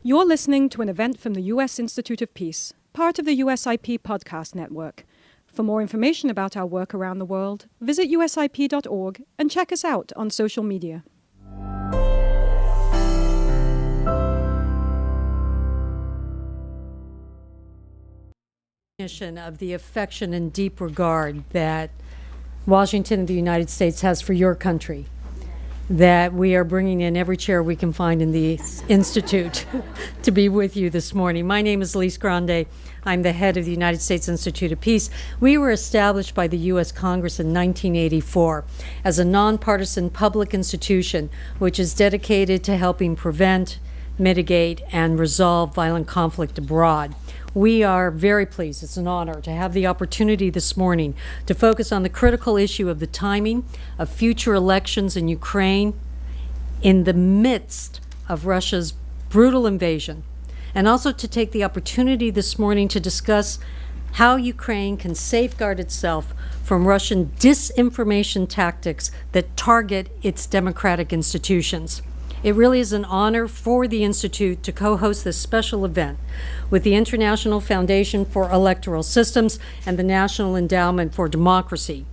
You're listening to an event from the U.S. Institute of Peace, part of the USIP podcast network. For more information about our work around the world, visit usip.org and check us out on social media. Of the affection and deep regard that Washington and the United States has for your country, that we are bringing in every chair we can find in the Institute to be with you this morning. My name is Lise Grande. I'm the head of the United States Institute of Peace. We were established by the U.S. Congress in 1984 as a nonpartisan public institution which is dedicated to helping prevent, mitigate, and resolve violent conflict abroad. We are very pleased, it's an honor, to have the opportunity this morning to focus on the critical issue of the timing of future elections in Ukraine in the midst of Russia's brutal invasion, and also to take the opportunity this morning to discuss how Ukraine can safeguard itself from Russian disinformation tactics that target its democratic institutions. It really is an honor for the Institute to co-host this special event with the International Foundation for Electoral Systems and the National Endowment for Democracy.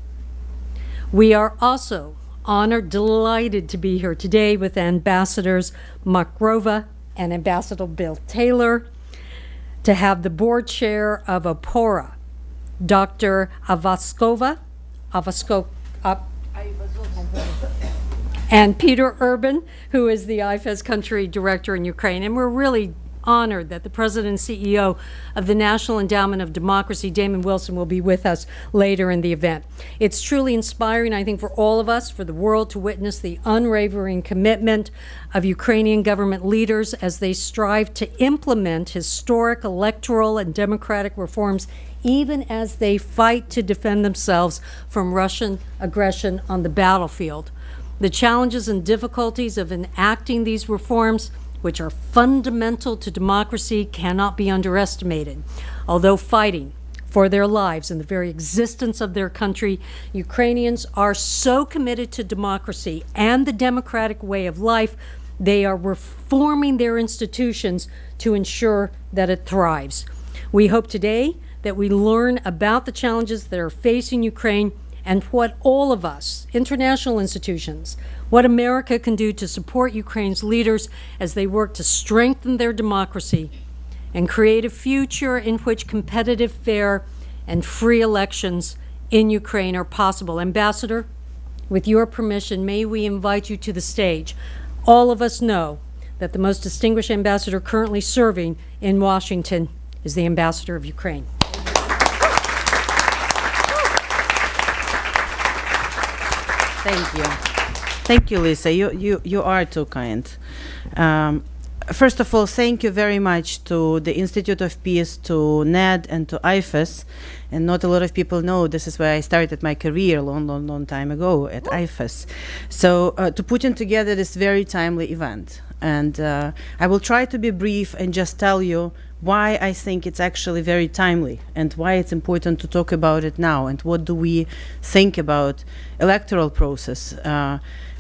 We are also honored, delighted to be here today with Ambassadors Markarova and Ambassador Bill Taylor, to have the board chair of OPORA, Dr. Aivazovska, and Peter Erben, who is the IFES country director in Ukraine. And we're really honored that the president and CEO of the National Endowment of Democracy, Damon Wilson, will be with us later in the event. It's truly inspiring, I think, for all of us, for the world, to witness the unwavering commitment of Ukrainian government leaders as they strive to implement historic electoral and democratic reforms, even as they fight to defend themselves from Russian aggression on the battlefield. The challenges and difficulties of enacting these reforms, which are fundamental to democracy, cannot be underestimated. Although fighting for their lives and the very existence of their country, Ukrainians are so committed to democracy and the democratic way of life, they are reforming their institutions to ensure that it thrives. We hope today that we learn about the challenges that are facing Ukraine and what all of us, international institutions, what America can do to support Ukraine's leaders as they work to strengthen their democracy and create a future in which competitive, fair, and free elections in Ukraine are possible. Ambassador, with your permission, may we invite you to the stage. All of us know that the most distinguished ambassador currently serving in Washington is the ambassador of Ukraine. Thank you. Thank you, Lisa. You are too kind. First of all, thank you very much to the Institute of Peace, to NED, and to IFES. And not a lot of people know this is where I started my career a long time ago, at IFES. So to putting together this very timely event. And I will try to be brief and just tell you why I think it's actually very timely and why it's important to talk about it now, and what do we think about electoral process,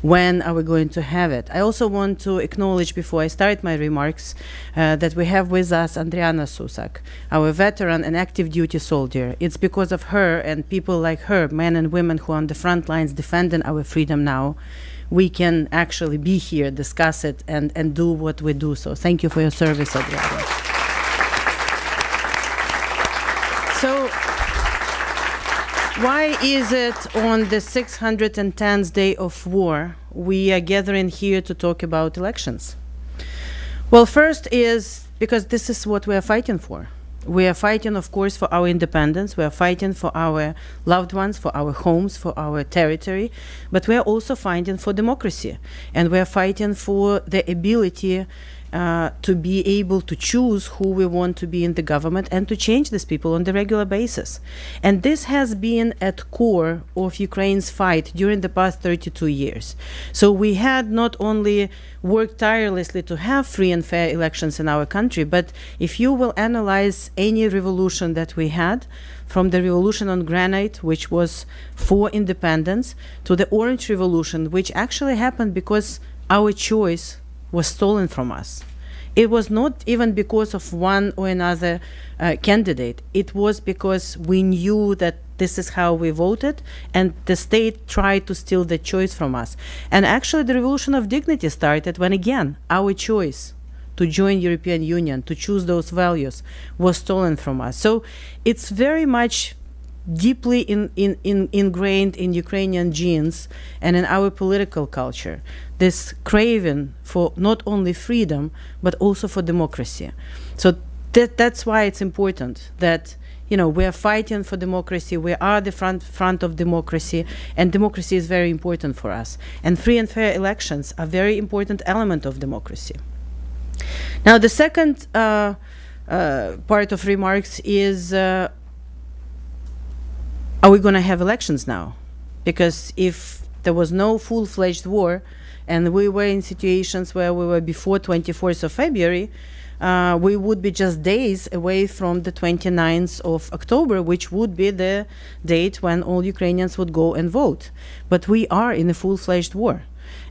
when are we going to have it. I also want to acknowledge, before I start my remarks, that we have with us Andriana Susak, our veteran and active duty soldier. It's because of her and people like her, men and women who are on the front lines defending our freedom now, we can actually be here, discuss it, and do what we do. So thank you for your service, Adriana. So why is it on the 610th day of war we are gathering here to talk about elections? Well, first is because this is what we are fighting for. We are fighting, of course, for our independence. We are fighting for our loved ones, for our homes, for our territory. But we are also fighting for democracy. And we are fighting for the ability to be able to choose who we want to be in the government and to change these people on the regular basis. And this has been at core of Ukraine's fight during the past 32 years. So we had not only worked tirelessly to have free and fair elections in our country, but if you will analyze any revolution that we had, from the revolution on granite, which was for independence, to the Orange Revolution, which actually happened because our choice was stolen from us. It was not even because of one or another candidate. It was because we knew that this is how we voted, and the state tried to steal the choice from us. And actually, the revolution of dignity started when, again, our choice to join European Union, to choose those values, was stolen from us. So it's very much deeply ingrained in Ukrainian genes and in our political culture, this craving for not only freedom, but also for democracy. So that's why it's important that, you know, we are fighting for democracy, we are the front of democracy, and democracy is very important for us. And free and fair elections are a very important element of democracy. Now, the second part of remarks is, are we going to have elections now? Because if there was no full-fledged war, and we were in situations where we were before 24th of February, we would be just days away from the 29th of October, which would be the date when all Ukrainians would go and vote. But we are in a full-fledged war.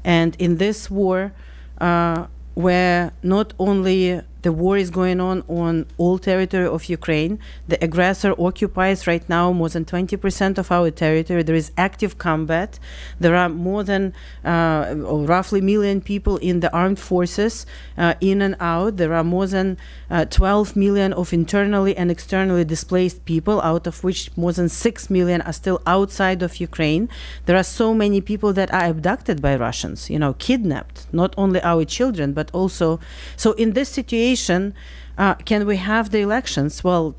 And in this war, where not only the war is going on all territory of Ukraine, the aggressor occupies right now more than 20% of our territory. There is active combat. There are more than or roughly 1 million people in the armed forces, in and out. There are more than 12 million of internally and externally displaced people, out of which more than 6 million are still outside of Ukraine. There are so many people that are abducted by Russians, you know, kidnapped, not only our children, but also. So in this situation, can we have the elections? Well,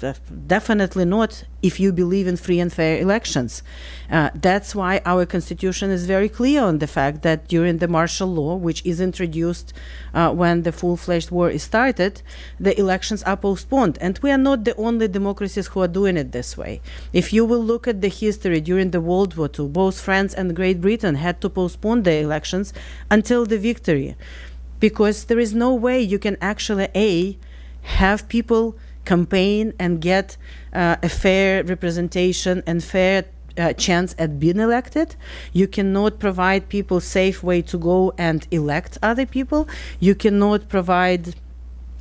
definitely not if you believe in free and fair elections. That's why our constitution is very clear on the fact that during the martial law, which is introduced when the full-fledged war is started, the elections are postponed. And we are not the only democracies who are doing it this way. If you will look at the history during the World War II, both France and Great Britain had to postpone their elections until the victory, because there is no way you can actually have people campaign and get a fair representation and fair chance at being elected. You cannot provide people safe way to go and elect other people. You cannot provide,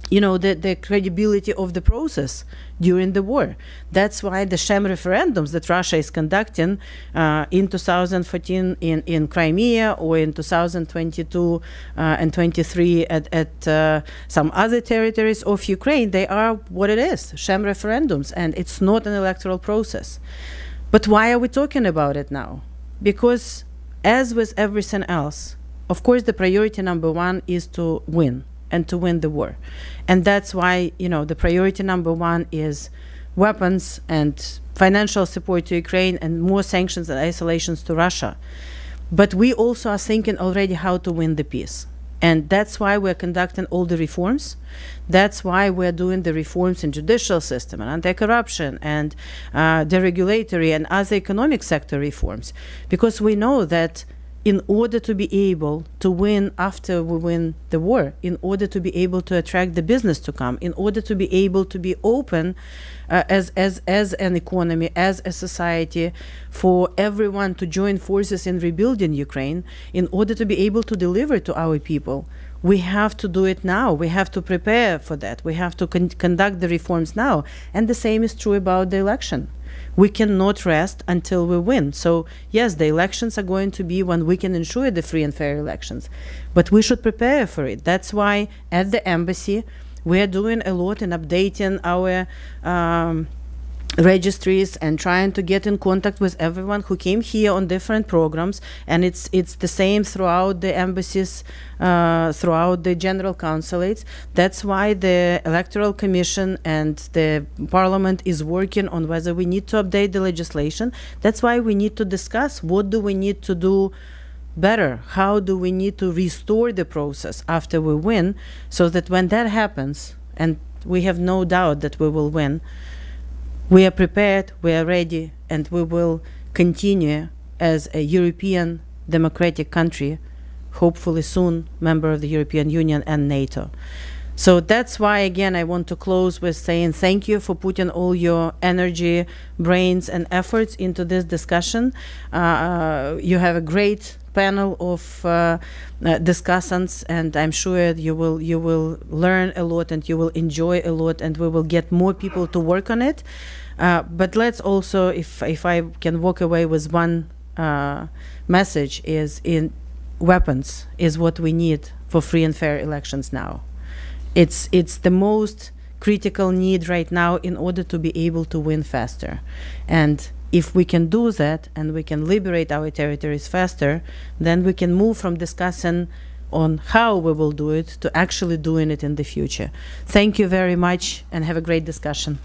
you know, the credibility of the process during the war. That's why the sham referendums that Russia is conducting in 2014 in Crimea, or in 2022 and 23 at some other territories of Ukraine, they are what it is, sham referendums, and it's not an electoral process. But why are we talking about it now? Because as with everything else, of course, the priority number one is to win, and to win the war. And that's why, you know, the priority number one is weapons and financial support to Ukraine and more sanctions and isolations to Russia. But we also are thinking already how to win the peace. And that's why we're conducting all the reforms. That's why we're doing the reforms in judicial system and anti-corruption and the regulatory and other economic sector reforms. Because we know that in order to be able to win after we win the war, in order to be able to attract the business to come, in order to be able to be open as an economy, as a society, for everyone to join forces in rebuilding Ukraine, in order to be able to deliver to our people, we have to do it now. We have to prepare for that. We have to conduct the reforms now. And the same is true about the election. We cannot rest until we win. So yes, the elections are going to be when we can ensure the free and fair elections, but we should prepare for it. That's why at the embassy we are doing a lot in updating our registries and trying to get in contact with everyone who came here on different programs, and it's the same throughout the embassies, throughout the general consulates. That's why the Electoral Commission and the Parliament is working on whether we need to update the legislation. That's why we need to discuss what do we need to do better, how do we need to restore the process after we win, so that when that happens, and we have no doubt that we will win, we are prepared, we are ready, and we will continue as a European democratic country, hopefully soon member of the European Union and NATO. So that's why, again, I want to close with saying thank you for putting all your energy, brains, and efforts into this discussion. You have a great panel of discussants, and I'm sure you will learn a lot and you will enjoy a lot, and we will get more people to work on it. But let's also, if I can walk away with one message, is in weapons is what we need for free and fair elections now. It's the most critical need right now in order to be able to win faster. And if we can do that and we can liberate our territories faster, then we can move from discussing on how we will do it to actually doing it in the future. Thank you very much and have a great discussion.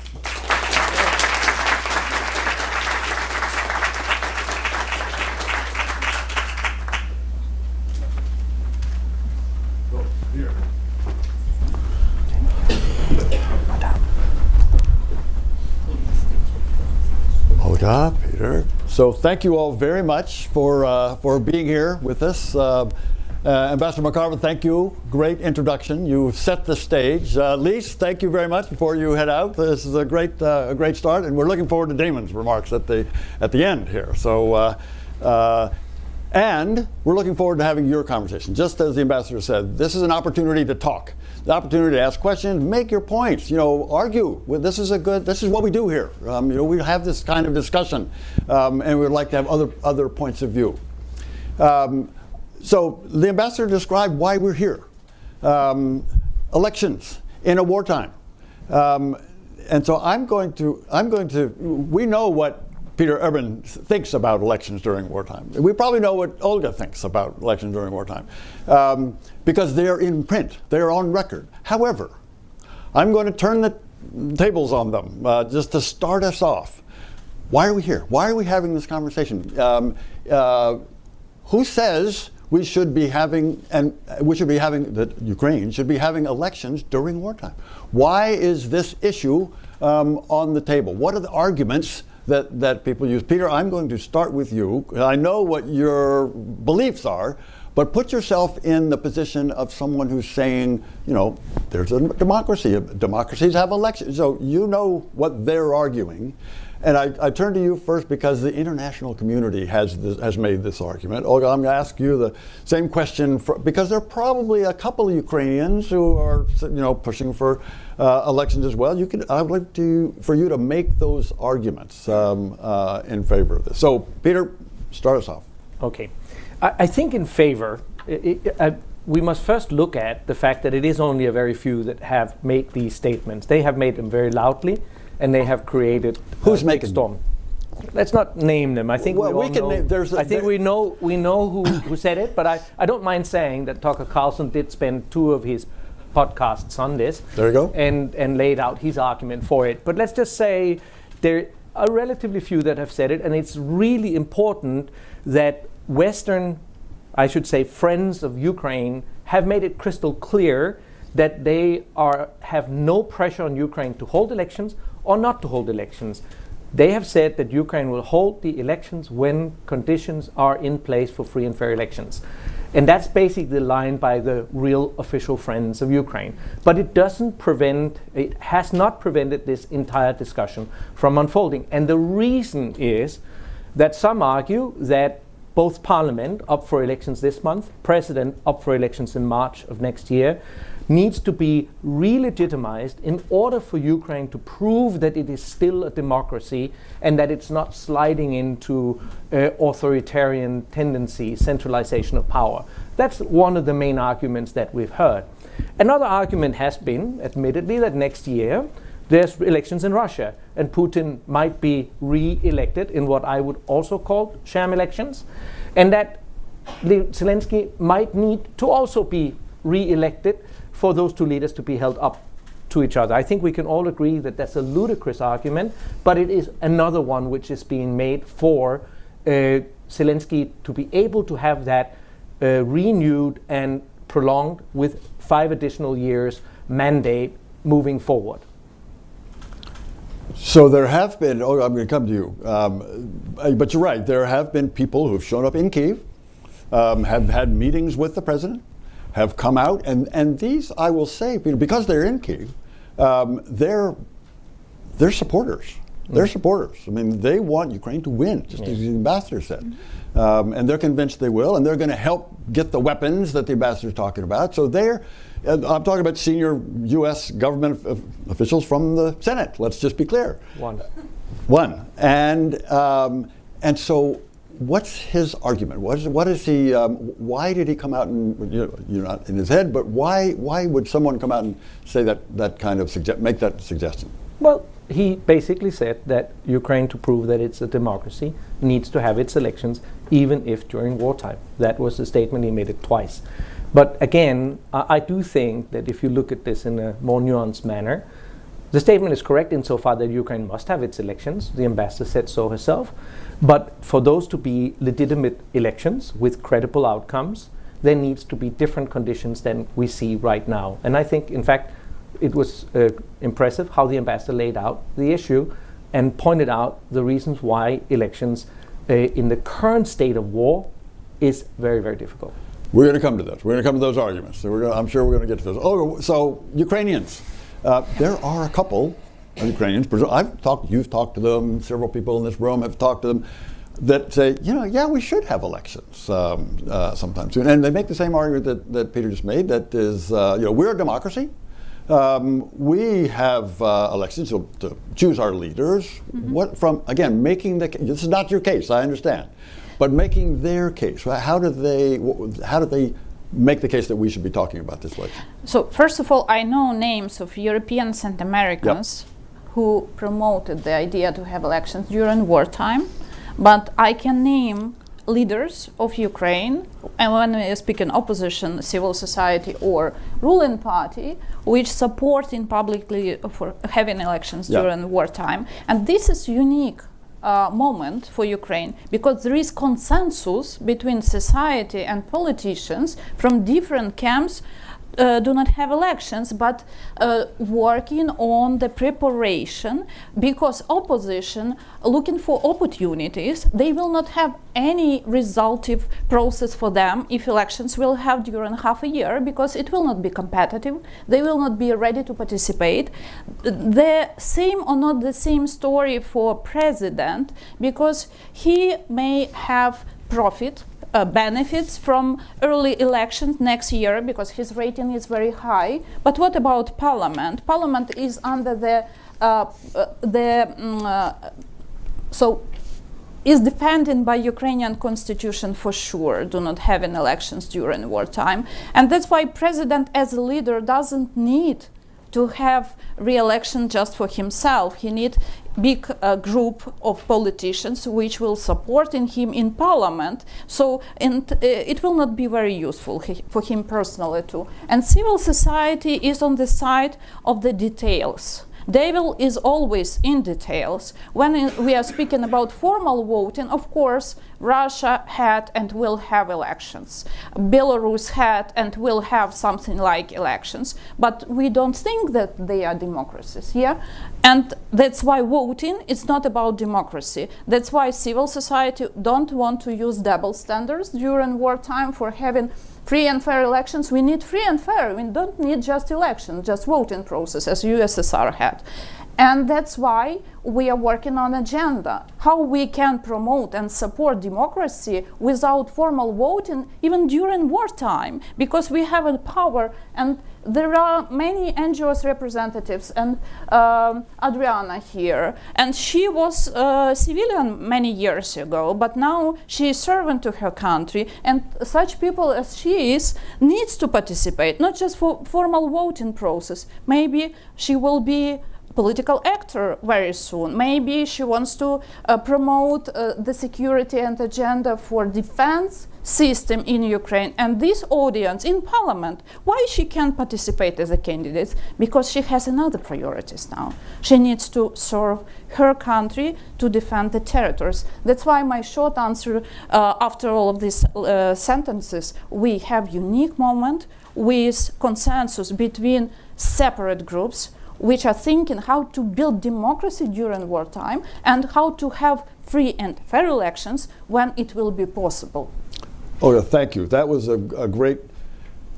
Olga, Peter. So thank you all very much for being here with us. Ambassador Markarova, thank you. Great introduction. You set the stage. Lise, thank you very much before you head out. This is a great start, and we're looking forward to Damon's remarks at the end here. So, and we're looking forward to having your conversation. Just as the ambassador said, this is an opportunity to talk, the opportunity to ask questions, make your points. Argue. This is what we do here. We have this kind of discussion, and we'd like to have other points of view. So the ambassador described why we're here. Elections in a wartime. And so we know what Peter Erben thinks about elections during wartime. We probably know what Olga thinks about elections during wartime, because they're in print, they're on record. However, I'm going to turn the tables on them just to start us off. Why are we here? Why are we having this conversation? Who says we should be having, that Ukraine should be having elections during wartime? Why is this issue on the table? What are the arguments that people use? Peter, I'm going to start with you. I know what your beliefs are, but put yourself in the position of someone who's saying, there's a democracy. Democracies have elections. So you know what they're arguing. And I turn to you first because the international community has made this argument. Olga, I'm going to ask you the same question because there are probably a couple of Ukrainians who are, pushing for elections as well. I would like for you to make those arguments in favor of this. So, Peter, start us off. Okay, I think in favor. We must first look at the fact that it is only a very few that have made these statements. They have made them very loudly, and they have created who's making storm. Let's not name them. I think we know who said it, but I don't mind saying that Tucker Carlson did spend 2 of his podcasts on this. There you go. And laid out his argument for it. But let's just say there are relatively few that have said it, and it's really important that Western, I should say, friends of Ukraine have made it crystal clear that they have no pressure on Ukraine to hold elections or not to hold elections. They have said that Ukraine will hold the elections when conditions are in place for free and fair elections. And that's basically the line by the real official friends of Ukraine. But it has not prevented this entire discussion from unfolding. And the reason is that some argue that both Parliament up for elections this month, President up for elections in March of next year, needs to be re-legitimized in order for Ukraine to prove that it is still a democracy and that it's not sliding into authoritarian tendency, centralization of power. That's one of the main arguments that we've heard. Another argument has been, admittedly, that next year there's elections in Russia and Putin might be re-elected in what I would also call sham elections, and that Zelensky might need to also be re-elected for those 2 leaders to be held up to each other. I think we can all agree that that's a ludicrous argument, but it is another one which is being made for Zelensky to be able to have that renewed and prolonged with 5 additional years mandate moving forward. So there have been, I'm going to come to you, but you're right, there have been people who have shown up in Kyiv, have had meetings with the president, have come out, and these, I will say, because they're in Kyiv, they're supporters. They're supporters. I mean, they want Ukraine to win, just as the ambassador said. And they're convinced they will, and they're going to help get the weapons that the ambassador is talking about. So I'm talking about senior U.S. government officials from the Senate. Let's just be clear. One. And so what's his argument? What is he? Why did he come out and, you're not in his head, but why would someone come out and say that kind of make that suggestion? Well, he basically said that Ukraine, to prove that it's a democracy, needs to have its elections, even if during wartime. That was the statement. He made it twice. But again, I do think that if you look at this in a more nuanced manner, the statement is correct insofar that Ukraine must have its elections. The ambassador said so herself. But for those to be legitimate elections with credible outcomes, there needs to be different conditions than we see right now. And I think, in fact, it was impressive how the ambassador laid out the issue and pointed out the reasons why elections in the current state of war is very, very difficult. We're going to come to this. We're going to come to those arguments. So I'm sure we're going to get to those. Oh, so Ukrainians. There are a couple of Ukrainians. You've talked to them. Several people in this room have talked to them that say, we should have elections sometime soon. And they make the same argument that Peter just made. That is, we're a democracy. We have elections to choose our leaders. Making this is not your case, I understand, but making their case. How do they make the case that we should be talking about this election? So first of all, I know names of Europeans and Americans who promoted the idea to have elections during wartime, but I can name leaders of Ukraine, and when we speak in opposition, civil society or ruling party, which supporting publicly for having elections during wartime. And this is unique moment for Ukraine because there is consensus between society and politicians from different camps do not have elections, but working on the preparation, because opposition looking for opportunities, they will not have any resultive process for them if elections will have during half a year, because it will not be competitive, they will not be ready to participate. The same or not the same story for president, because he may have benefits from early elections next year because his rating is very high. But what about parliament? Parliament is under is defended by Ukrainian constitution for sure, do not have an elections during wartime. And that's why president as a leader doesn't need to have re-election just for himself. He needs big group of politicians which will support him in parliament. So it will not be very useful for him personally too. And civil society is on the side of the details. Devil is always in details. When we are speaking about formal voting, of course, Russia had and will have elections. Belarus had and will have something like elections. But we don't think that they are democracies, And that's why voting is not about democracy. That's why civil society don't want to use double standards during wartime for having free and fair elections. We need free and fair. We don't need just election, just voting process as USSR had. And that's why we are working on agenda, how we can promote and support democracy without formal voting, even during wartime, because we have a power. And there are many NGOs representatives, and Adriana here, and she was a civilian many years ago, but now she is servant to her country, and such people as she is needs to participate, not just for formal voting process. Maybe she will be political actor very soon. Maybe she wants to promote the security and agenda for defense system in Ukraine. And this audience in parliament, why she can't participate as a candidate? Because she has another priorities now. She needs to serve her country to defend the territories. That's why my short answer after all of these sentences, we have unique moment with consensus between separate groups which are thinking how to build democracy during wartime and how to have free and fair elections when it will be possible. Olga, thank you. That was a great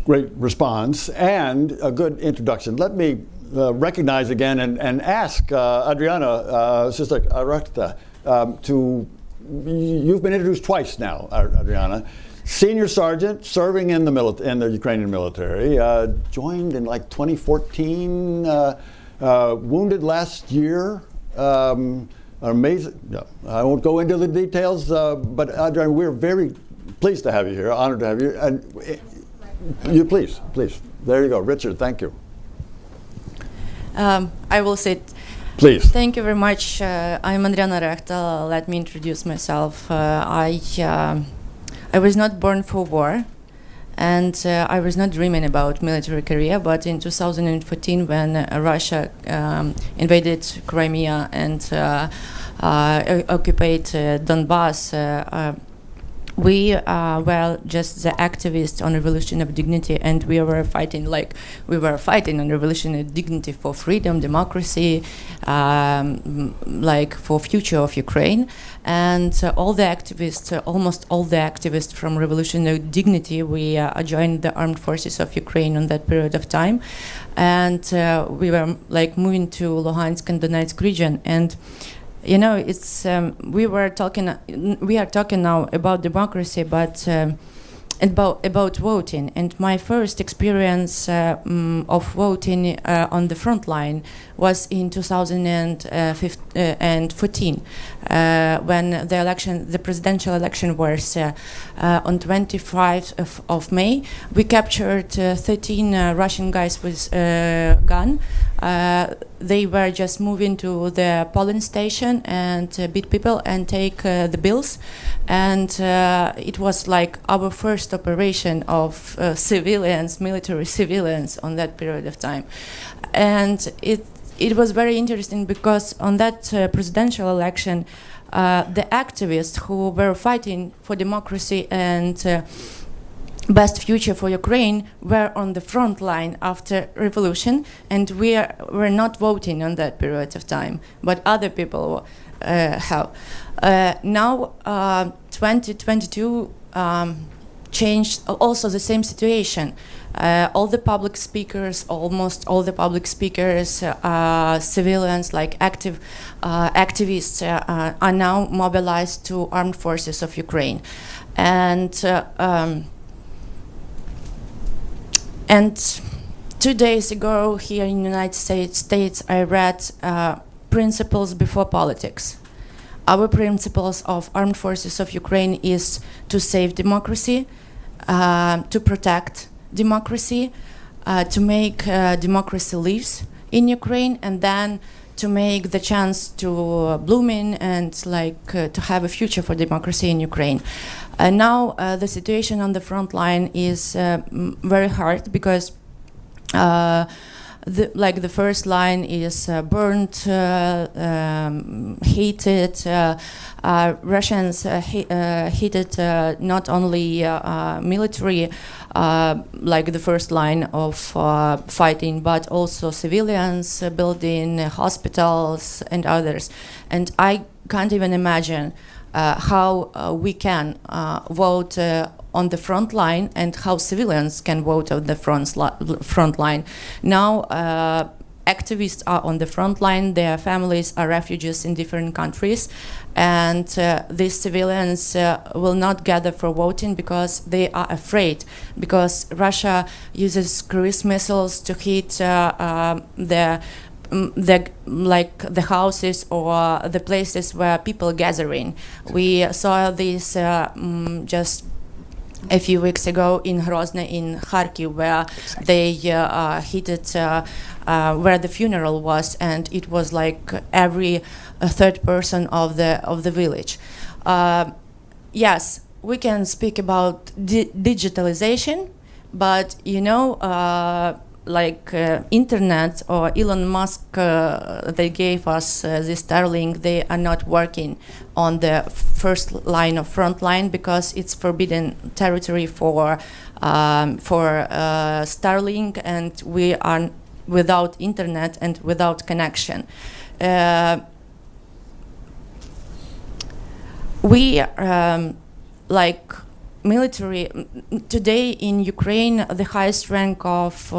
response and a good introduction. Let me recognize again and ask Adriana, Sister Arakta, you've been introduced twice now, Adriana. Senior sergeant serving in the Ukrainian military, joined in like 2014, wounded last year. Amazing. No, I won't go into the details, but Adriana, we're very pleased to have you here, honored to have you. And you please. There you go. Richard, thank you. I will sit. Please. Thank you very much. I'm Adriana Rechtel. Let me introduce myself. I was not born for war, and I was not dreaming about military career. But in 2014, when Russia invaded Crimea and occupied Donbass, we were just the activists on Revolution of Dignity, and we were fighting on Revolution of Dignity for freedom, democracy, for future of Ukraine. And almost all the activists from Revolution of Dignity, we joined the armed forces of Ukraine on that period of time. And we were moving to Luhansk and Donetsk region. And it's we are talking now about democracy, but about voting. And my first experience of voting on the front line was in 2014, when the presidential election was on 25th of May. We captured 13 Russian guys with gun. They were just moving to the polling station and beat people and take the bills. And it was like our first operation of military civilians on that period of time. And it was very interesting because on that presidential election, the activists who were fighting for democracy and best future for Ukraine were on the front line after revolution, and we were not voting on that period of time, but other people have. Now 2022 changed also the same situation. Almost all the public speakers, civilians like activists are now mobilized to armed forces of Ukraine. And 2 days ago here in the United States, I read Principles Before Politics. Our principles of armed forces of Ukraine is to save democracy, to protect democracy, to make democracy live in Ukraine, and then to make the chance to blooming and to have a future for democracy in Ukraine. Now the situation on the front line is very hard because the first line is burnt, heated. Russians heated not only military, like the first line of fighting, but also civilians, building hospitals and others. And I can't even imagine how we can vote on the front line and how civilians can vote on the front line. Now activists are on the front line, their families are refugees in different countries, and these civilians will not gather for voting because they are afraid, because Russia uses cruise missiles to hit the houses or the places where people gathering. We saw this just a few weeks ago in Grozny, in Kharkiv, where they hit it, where the funeral was, and it was like every third person of the village. Yes, we can speak about digitalization, but internet or Elon Musk, they gave us this Starlink, they are not working on the front line because it's forbidden territory for Starlink, and we are without internet and without connection. We military today in Ukraine, the highest rank of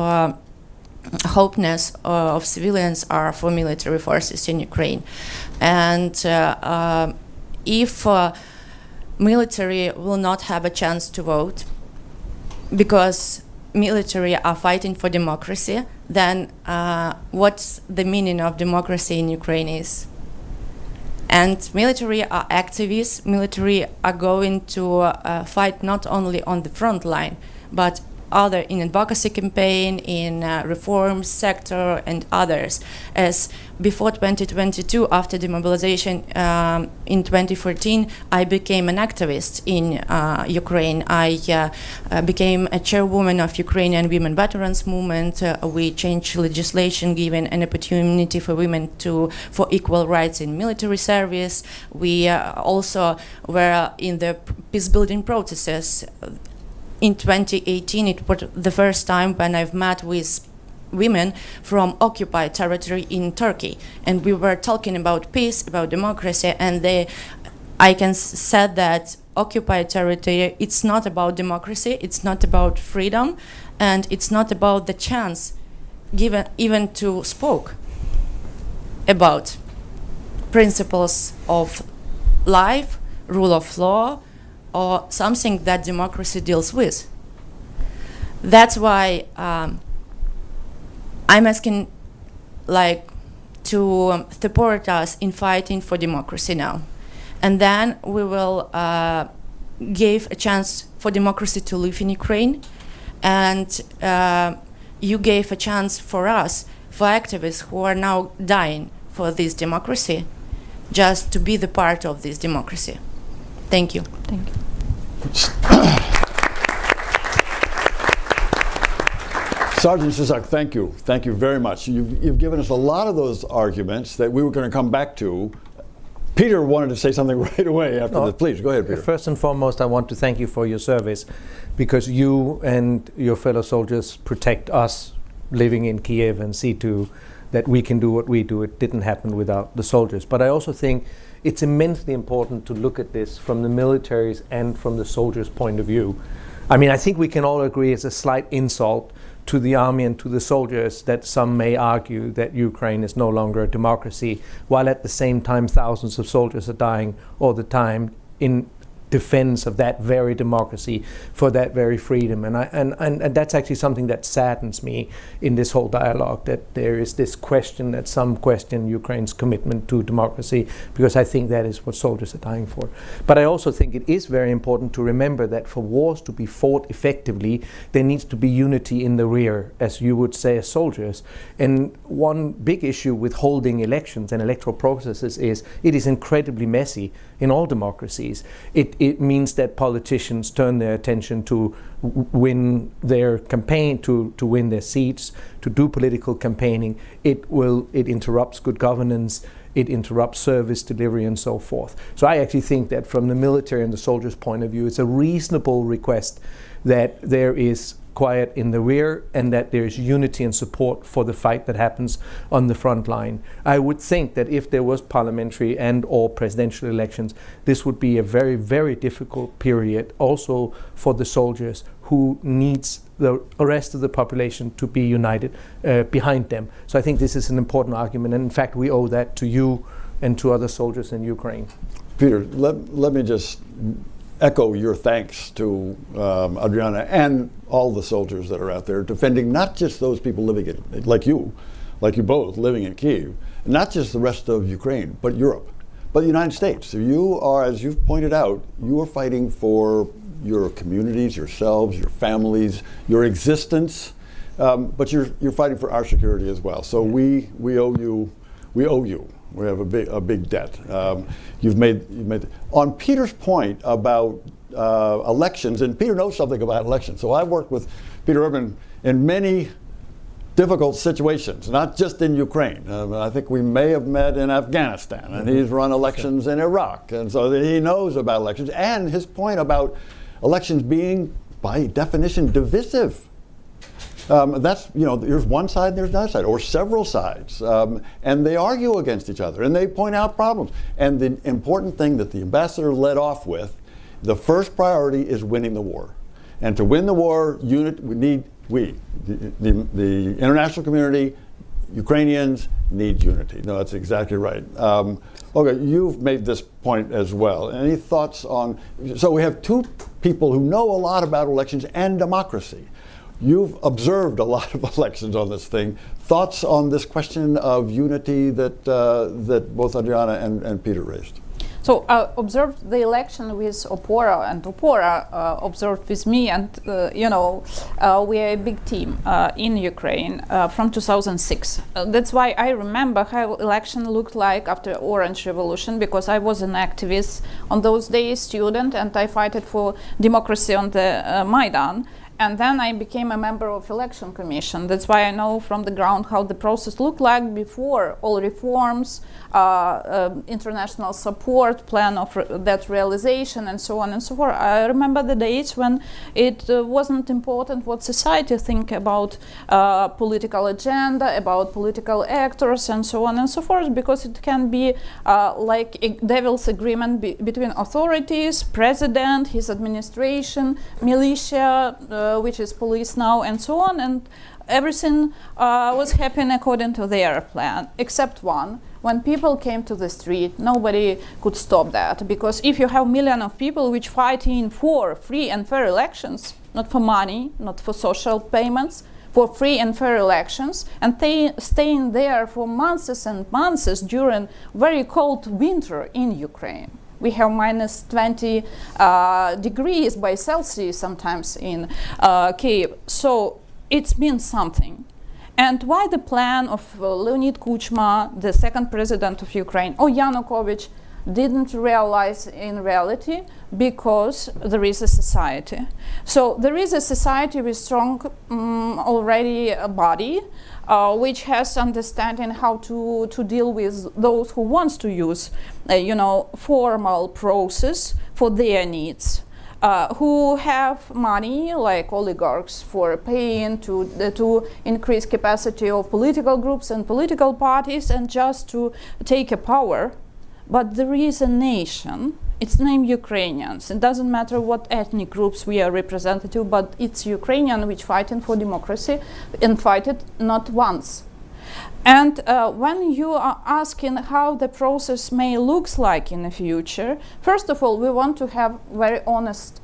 hopeness of civilians are for military forces in Ukraine. And if military will not have a chance to vote because military are fighting for democracy, then what's the meaning of democracy in Ukraine is? And military are activists. Military are going to fight not only on the front line, but other in advocacy campaign, in reform sector, and others. As before 2022, after demobilization in 2014, I became an activist in Ukraine. I became a chairwoman of Ukrainian Women Veterans Movement. We changed legislation giving an opportunity for women for equal rights in military service. We also were in the peace building processes. In 2018, it was the first time when I've met with women from occupied territory in Turkey, and we were talking about peace, about democracy, and I can say that occupied territory, it's not about democracy, it's not about freedom, and it's not about the chance given even to speak about principles of life, rule of law, or something that democracy deals with. That's why I'm asking to support us in fighting for democracy now. And then we will give a chance for democracy to live in Ukraine. And you gave a chance for us, for activists who are now dying for this democracy, just to be the part of this democracy. Thank you. Thank you. Sergeant Sysak, thank you. Thank you very much. You've given us a lot of those arguments that we were going to come back to. Peter wanted to say something right away after this. Please, go ahead, Peter. First and foremost, I want to thank you for your service, because you and your fellow soldiers protect us living in Kiev and see to that we can do what we do. It didn't happen without the soldiers. But I also think it's immensely important to look at this from the military's and from the soldiers' point of view. I mean, I think we can all agree it's a slight insult to the army and to the soldiers that some may argue that Ukraine is no longer a democracy, while at the same time thousands of soldiers are dying all the time in defense of that very democracy, for that very freedom. And that's actually something that saddens me in this whole dialogue, that there is this question, that some question Ukraine's commitment to democracy, because I think that is what soldiers are dying for. But I also think it is very important to remember that for wars to be fought effectively, there needs to be unity in the rear, as you would say as soldiers. And one big issue with holding elections and electoral processes is it is incredibly messy in all democracies. It means that politicians turn their attention to win their campaign, to win their seats, to do political campaigning. It interrupts good governance, it interrupts service delivery and so forth. So I actually think that from the military and the soldiers' point of view, it's a reasonable request that there is quiet in the rear and that there is unity and support for the fight that happens on the front line. I would think that if there was parliamentary and or presidential elections, this would be a very, very difficult period also for the soldiers, who needs the rest of the population to be united behind them. So I think this is an important argument, and in fact we owe that to you and to other soldiers in Ukraine. Peter, let me just echo your thanks to Adriana and all the soldiers that are out there defending not just those people living in, like you both, living in Kyiv, not just the rest of Ukraine, but Europe, but the United States. So you are, as you've pointed out, you are fighting for your communities, yourselves, your families, your existence, but you're fighting for our security as well. So we owe you. We have a big debt. You've made on Peter's point about elections, and Peter knows something about elections. So I've worked with Peter Erben in many difficult situations, not just in Ukraine. I think we may have met in Afghanistan, and he's run elections in Iraq, and so he knows about elections. And his point about elections being, by definition, divisive. That's, there's one side and there's another side, or several sides, and they argue against each other and they point out problems. And the important thing that the ambassador led off with, the first priority is winning the war. And to win the war, we need the international community, Ukrainians need unity. No, that's exactly right. Olga, you've made this point as well. Any thoughts on, so we have two people who know a lot about elections and democracy. You've observed a lot of elections on this thing. Thoughts on this question of unity that both Adriana and Peter raised? So I observed the election with OPORA, and OPORA observed with me, and we are a big team in Ukraine from 2006. That's why I remember how election looked like after Orange Revolution, because I was an activist on those days, student, and I fought for democracy on the Maidan. And then I became a member of election commission. That's why I know from the ground how the process looked like before all reforms, international support, plan of that realization, and so on and so forth. I remember the days when it wasn't important what society think about political agenda, about political actors, and so on and so forth, because it can be like a devil's agreement between authorities, president, his administration, militia, which is police now, and so on, and everything was happening according to their plan, except one. When people came to the street, nobody could stop that, because if you have millions of people which fighting for free and fair elections, not for money, not for social payments, for free and fair elections, and they staying there for months and months during very cold winter in Ukraine. We have minus 20 degrees by Celsius sometimes in Kyiv. So it means something. And why the plan of Leonid Kuchma, the second president of Ukraine, or Yanukovych, didn't realize in reality? Because there is a society. So there is a society with strong already a body, which has understanding how to deal with those who wants to use, formal process for their needs. Who have money, like oligarchs, for paying to increase capacity of political groups and political parties and just to take a power. But there is a nation, it's named Ukrainians. It doesn't matter what ethnic groups we are representative, but it's Ukrainian which fighting for democracy and fight it not once. And when you are asking how the process may look like in the future, first of all, we want to have very honest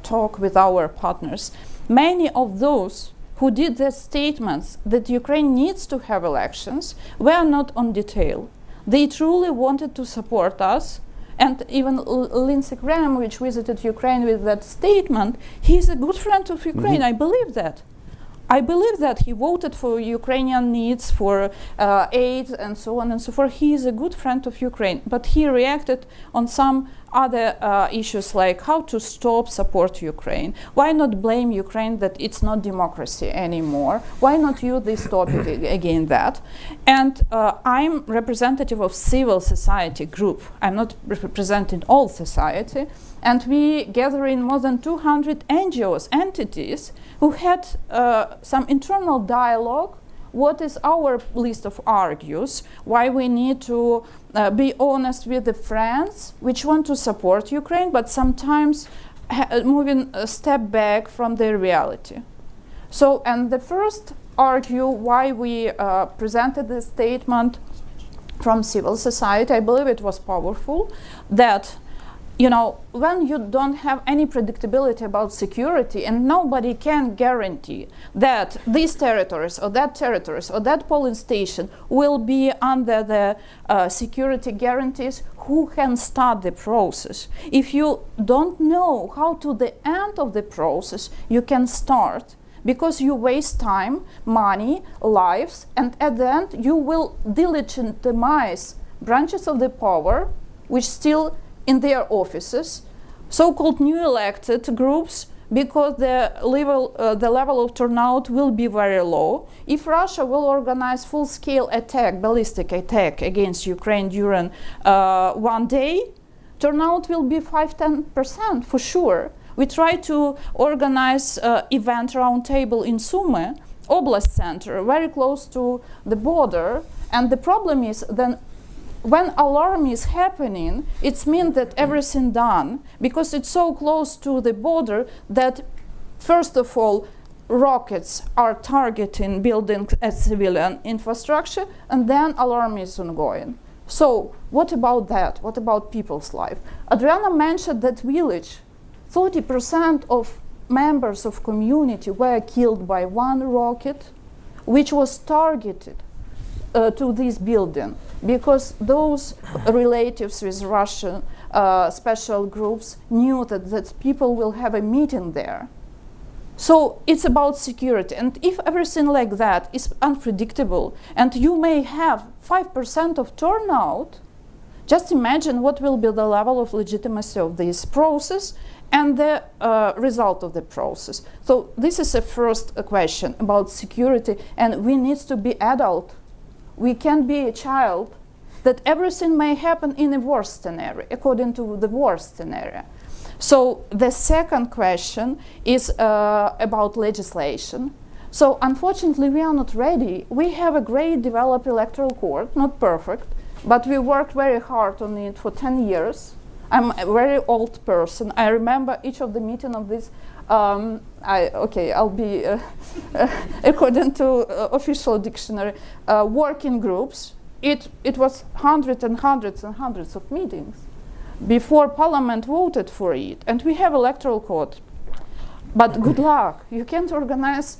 talk with our partners. Many of those who did the statements that Ukraine needs to have elections were not on detail. They truly wanted to support us. And even Lise Grande, which visited Ukraine with that statement, he's a good friend of Ukraine. I believe that. I believe that he voted for Ukrainian needs, for aid, and so on and so forth. He is a good friend of Ukraine, but he reacted on some other issues like how to stop support Ukraine. Why not blame Ukraine that it's not democracy anymore? Why not use this topic again that? And I'm representative of civil society group. I'm not representing all society. And we gather in more than 200 NGOs, entities, who had some internal dialogue. What is our list of argues? Why we need to be honest with the friends which want to support Ukraine, but sometimes moving a step back from their reality. So, and the first argue why we presented this statement from civil society, I believe it was powerful, that when you don't have any predictability about security and nobody can guarantee that these territories or that polling station will be under the security guarantees, who can start the process? If you don't know how to the end of the process, you can start, because you waste time, money, lives, and at the end you will delegitimize branches of the power which still in their offices, so-called new elected groups, because the level of turnout will be very low. If Russia will organize full-scale attack, ballistic attack against Ukraine during one day, turnout will be 5–10% for sure. We try to organize event roundtable in Sumy, Oblast Center, very close to the border, and the problem is then when alarm is happening, it means that everything done, because it's so close to the border that, first of all, rockets are targeting buildings as civilian infrastructure, and then alarm is ongoing. So what about that? What about people's life? Adriana mentioned that village. 30% of members of community were killed by one rocket, which was targeted to this building, because those relatives with Russian special groups knew that people will have a meeting there. So it's about security. And if everything like that is unpredictable, and you may have 5% of turnout, just imagine what will be the level of legitimacy of this process and the result of the process. So this is a first question about security, and we need to be adult. We can't be a child, that everything may happen in a worst scenario, according to the worst scenario. So the second question is about legislation. So unfortunately, we are not ready. We have a great developed electoral court, not perfect, but we worked very hard on it for 10 years. I'm a very old person. I remember each of the meeting of this. I'll be, according to official dictionary, working groups. It was hundreds and hundreds and hundreds of meetings before Parliament voted for it, and we have electoral court. But good luck, you can't organize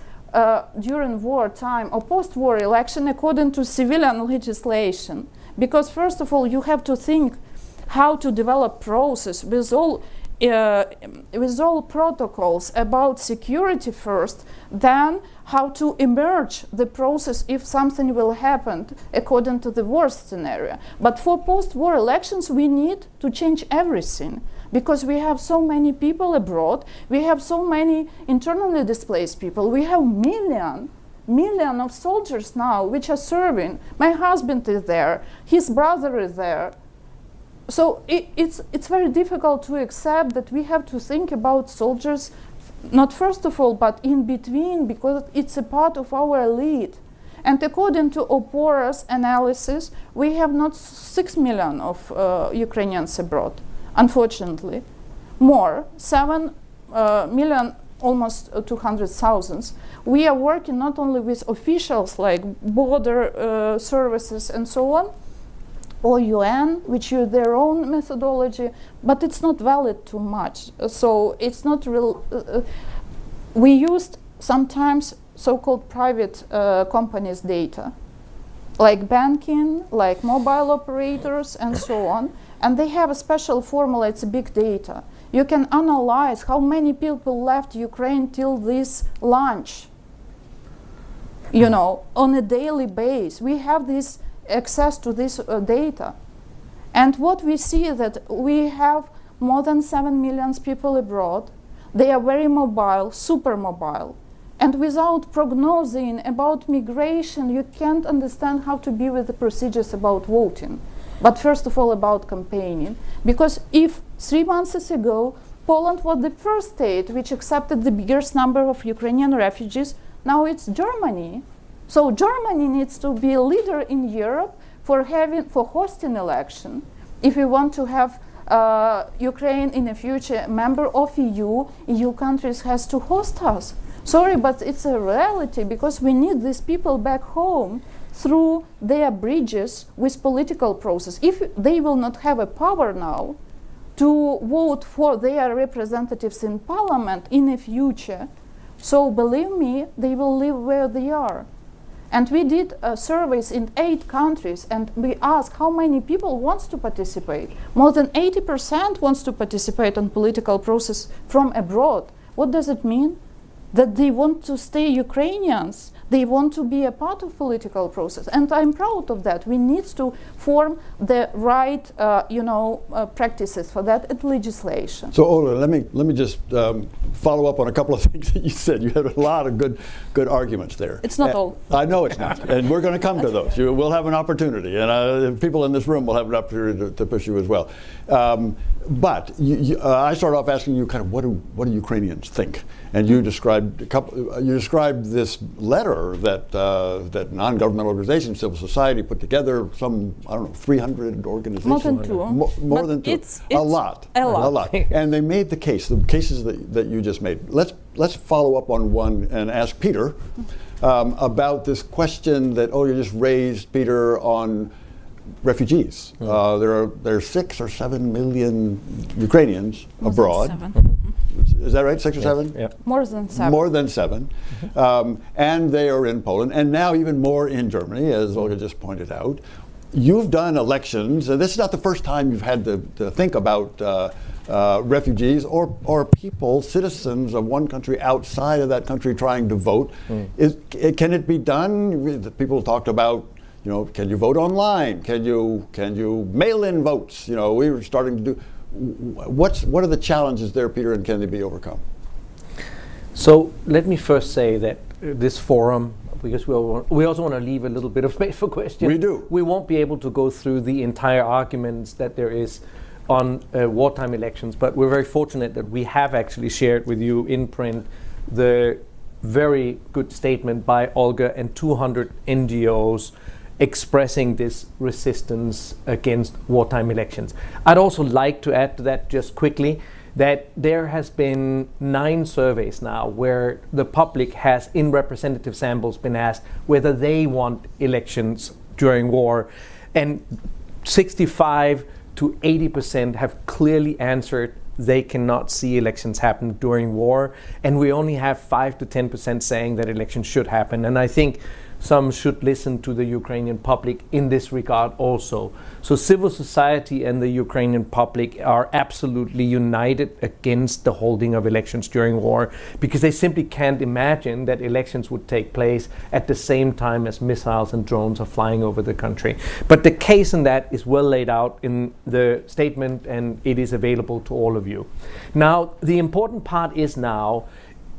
during wartime or post-war election according to civilian legislation, because first of all you have to think how to develop process with all protocols about security first, then how to emerge the process if something will happen according to the worst scenario. But for post-war elections, we need to change everything, because we have so many people abroad, we have so many internally displaced people, we have million of soldiers now which are serving. My husband is there, his brother is there. So it's very difficult to accept that we have to think about soldiers, not first of all, but in between, because it's a part of our elite. And according to OPORA's analysis, we have not 6 million of Ukrainians abroad, unfortunately. More, 7 million, almost 200,000. We are working not only with officials like border services and so on, or UN, which use their own methodology, but it's not valid too much. So it's not real. We used sometimes so-called private companies' data, like banking, like mobile operators, and so on. And they have a special formula, it's big data. You can analyze how many people left Ukraine till this lunch, you know, on a daily basis. We have this access to this data. And what we see is that we have more than 7 million people abroad. They are very mobile, super mobile. And without prognosing about migration, you can't understand how to be with the procedures about voting. But first of all, about campaigning. Because if 3 months ago, Poland was the first state which accepted the biggest number of Ukrainian refugees, now it's Germany. So Germany needs to be a leader in Europe for hosting election. If we want to have Ukraine in the future member of EU countries has to host us. Sorry, but it's a reality, because we need these people back home through their bridges with political process. If they will not have a power now to vote for their representatives in parliament in the future, so believe me, they will live where they are. And we did surveys in 8 countries, and we asked how many people wants to participate. More than 80% wants to participate in political process from abroad. What does it mean? That they want to stay Ukrainians. They want to be a part of political process. And I'm proud of that. We need to form the right, practices for that and legislation. So Olga, let me just follow up on a couple of things that you said. You had a lot of good arguments there. It's not all. I know it's not, and we're going to come to those. We'll have an opportunity, and people in this room will have an opportunity to push you as well. But I started off asking you kind of what do Ukrainians think, and you described this letter that non-governmental organizations, civil society put together, some 300 organizations. More than 2. More than 2. It's a lot. A lot. And they made the cases that you just made. Let's let's follow up on one and ask Peter about this question that Olga just raised, Peter, on refugees. There are 6 or 7 million Ukrainians abroad. 7. Is that right? 6 or 7? Yeah. More than 7. More than 7. And they are in Poland, and now even more in Germany, as Olga just pointed out. You've done elections, and this is not the first time you've had to think about refugees or people, citizens of one country outside of that country trying to vote. Can it be done? People talked about, can you vote online? Can you mail in votes? We were starting to do. What are the challenges there, Peter, and can they be overcome? So let me first say that this forum, because we also want to leave a little bit of space for questions. We do. We won't be able to go through the entire arguments that there is on wartime elections, but we're very fortunate that we have actually shared with you in print the very good statement by Olga and 200 NGOs expressing this resistance against wartime elections. I'd also like to add to that just quickly that there has been 9 surveys now where the public has, in representative samples, been asked whether they want elections during war, and 65 to 80% have clearly answered they cannot see elections happen during war, and we only have 5 to 10% saying that elections should happen. And I think some should listen to the Ukrainian public in this regard also. So civil society and the Ukrainian public are absolutely united against the holding of elections during war, because they simply can't imagine that elections would take place at the same time as missiles and drones are flying over the country. But the case in that is well laid out in the statement, and it is available to all of you. Now, the important part is now,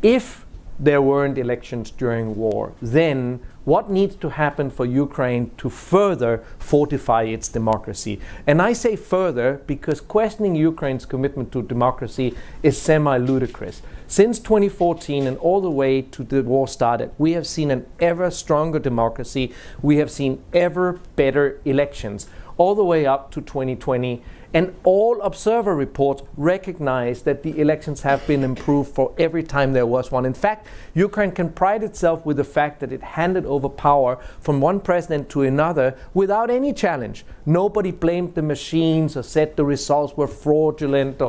if there weren't elections during war, then what needs to happen for Ukraine to further fortify its democracy? And I say further because questioning Ukraine's commitment to democracy is semi-ludicrous. Since 2014 and all the way to the war started, we have seen an ever stronger democracy. We have seen ever better elections, all the way up to 2020. And all observer reports recognize that the elections have been improved for every time there was one. In fact, Ukraine can pride itself with the fact that it handed over power from one president to another without any challenge. Nobody blamed the machines or said the results were fraudulent.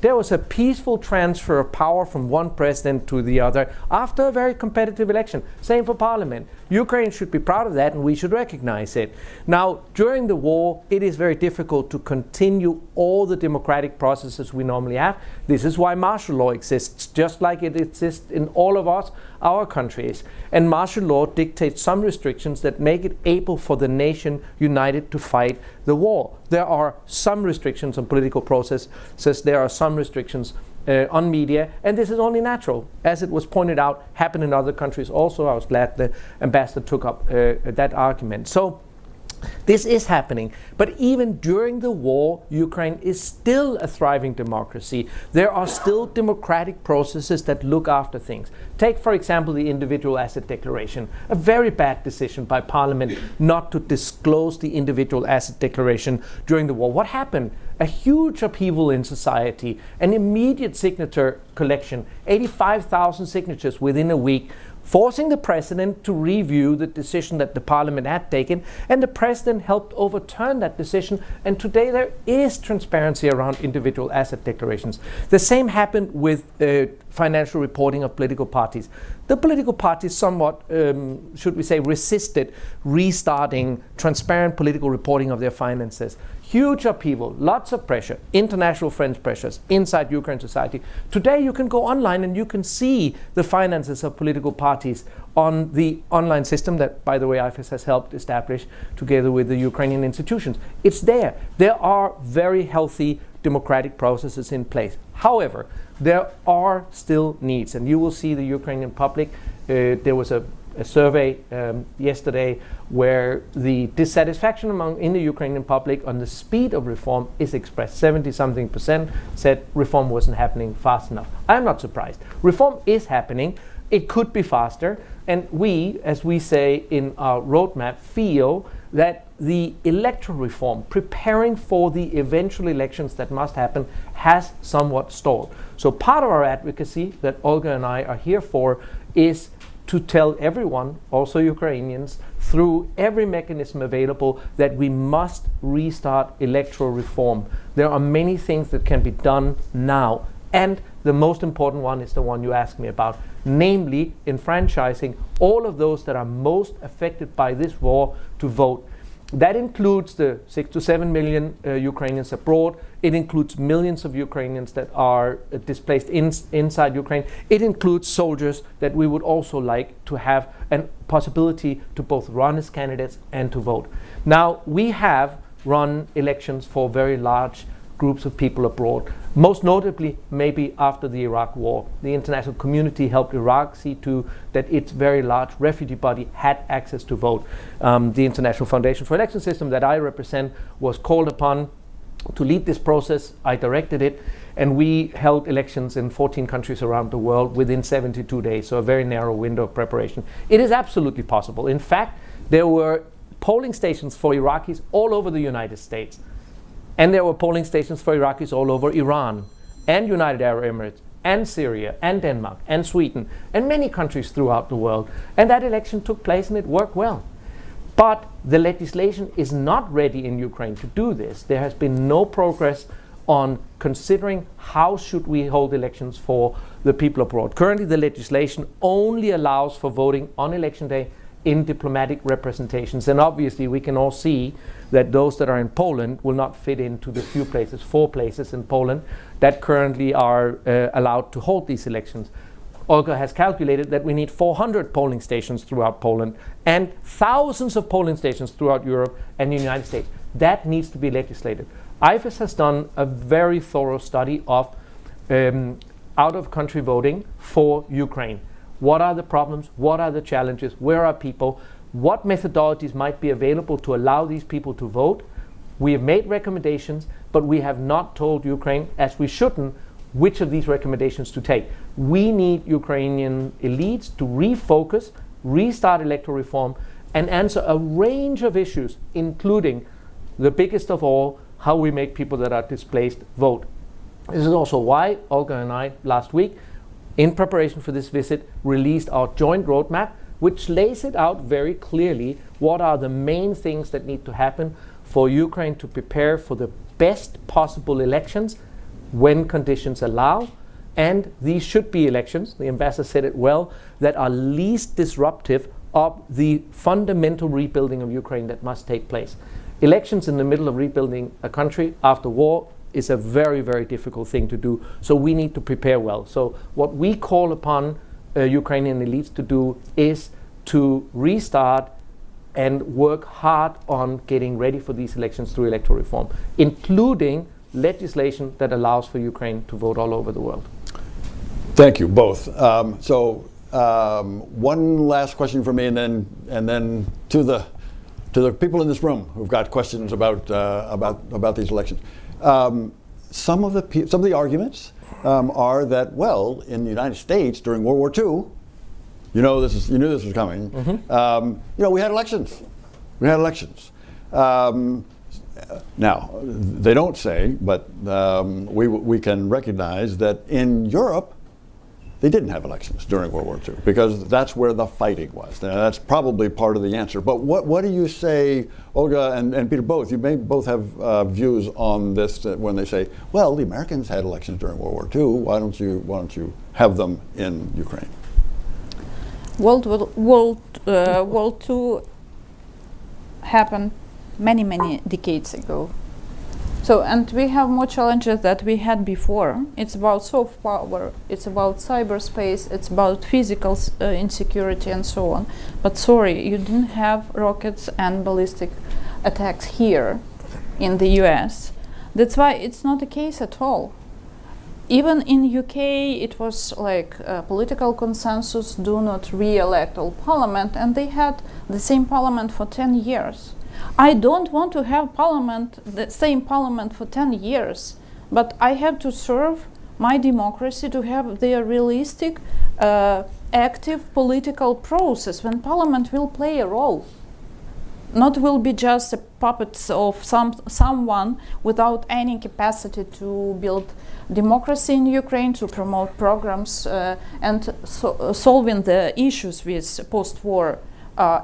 There was a peaceful transfer of power from one president to the other after a very competitive election. Same for parliament. Ukraine should be proud of that, and we should recognize it. Now, during the war, it is very difficult to continue all the democratic processes we normally have. This is why martial law exists, just like it exists in all of our countries. And martial law dictates some restrictions that make it able for the nation united to fight the war. There are some restrictions on political processes. There are some restrictions on media, and this is only natural. As it was pointed out, happened in other countries also. I was glad the ambassador took up that argument. So this is happening. But even during the war, Ukraine is still a thriving democracy. There are still democratic processes that look after things. Take, for example, the individual asset declaration. A very bad decision by Parliament not to disclose the individual asset declaration during the war. What happened? A huge upheaval in society, an immediate signature collection, 85,000 signatures within a week, forcing the president to review the decision that the parliament had taken, and the president helped overturn that decision, and today there is transparency around individual asset declarations. The same happened with financial reporting of political parties. The political parties somewhat, should we say, resisted restarting transparent political reporting of their finances. Huge upheaval, lots of pressure, international friends pressures inside Ukraine society. Today you can go online and you can see the finances of political parties on the online system that, by the way, IFES has helped establish together with the Ukrainian institutions. It's there. There are very healthy democratic processes in place. However, there are still needs, and you will see the Ukrainian public. There was a survey yesterday where the dissatisfaction in the Ukrainian public on the speed of reform is expressed. 70-something% said reform wasn't happening fast enough. I'm not surprised. Reform is happening. It could be faster. And we, as we say in our roadmap, feel that the electoral reform, preparing for the eventual elections that must happen, has somewhat stalled. So part of our advocacy that Olga and I are here for is to tell everyone, also Ukrainians, through every mechanism available, that we must restart electoral reform. There are many things that can be done now, and the most important one is the one you asked me about, namely enfranchising all of those that are most affected by this war to vote. That includes the 6 to 7 million Ukrainians abroad. It includes millions of Ukrainians that are displaced inside Ukraine. It includes soldiers that we would also like to have a possibility to both run as candidates and to vote. Now, we have run elections for very large groups of people abroad. Most notably, maybe after the Iraq war. The international community helped Iraq see to that its very large refugee body had access to vote. The International Foundation for Election Systems that I represent was called upon to lead this process. I directed it, and we held elections in 14 countries around the world within 72 days, so a very narrow window of preparation. It is absolutely possible. In fact, there were polling stations for Iraqis all over the United States. And there were polling stations for Iraqis all over Iran, and United Arab Emirates, and Syria, and Denmark, and Sweden, and many countries throughout the world. And that election took place and it worked well. But the legislation is not ready in Ukraine to do this. There has been no progress on considering how should we hold elections for the people abroad. Currently, the legislation only allows for voting on election day in diplomatic representations. And obviously we can all see that those that are in Poland will not fit into the few places, 4 places in Poland, that currently are allowed to hold these elections. Olga has calculated that we need 400 polling stations throughout Poland and thousands of polling stations throughout Europe and the United States. That needs to be legislated. IFES has done a very thorough study of out-of-country voting for Ukraine. What are the problems? What are the challenges? Where are people? What methodologies might be available to allow these people to vote? We have made recommendations, but we have not told Ukraine, as we shouldn't, which of these recommendations to take. We need Ukrainian elites to refocus, restart electoral reform, and answer a range of issues, including the biggest of all, how we make people that are displaced vote. This is also why Olga and I, last week, in preparation for this visit, released our joint roadmap, which lays it out very clearly what are the main things that need to happen for Ukraine to prepare for the best possible elections when conditions allow. And these should be elections, the ambassador said it well, that are least disruptive of the fundamental rebuilding of Ukraine that must take place. Elections in the middle of rebuilding a country after war is a very, very difficult thing to do. So we need to prepare well. So what we call upon Ukrainian elites to do is to restart and work hard on getting ready for these elections through electoral reform, including legislation that allows for Ukraine to vote all over the world. Thank you both. One last question for me, and then to the people in this room who've got questions about these elections. Some of the arguments are that, well, in the United States during World War II, you knew this was coming. Mm-hmm. We had elections. Now, they don't say, but we can recognize that in Europe, they didn't have elections during World War II because that's where the fighting was. Now, that's probably part of the answer. But what do you say, Olga and Peter, both? You may both have views on this when they say, well, the Americans had elections during World War II. Why don't you have them in Ukraine? World War II happened many decades ago. So, and we have more challenges that we had before. It's about soft power, it's about cyberspace, it's about physical insecurity and so on. But sorry, you didn't have rockets and ballistic attacks here in the US. That's why it's not a case at all. Even in UK, it was like political consensus, do not re-elect all parliament, and they had the same parliament for 10 years. I don't want to have the same parliament for 10 years, but I have to serve my democracy to have their realistic, active political process when parliament will play a role. not will be just a puppets of someone without any capacity to build democracy in Ukraine, to promote programs and solving the issues with post-war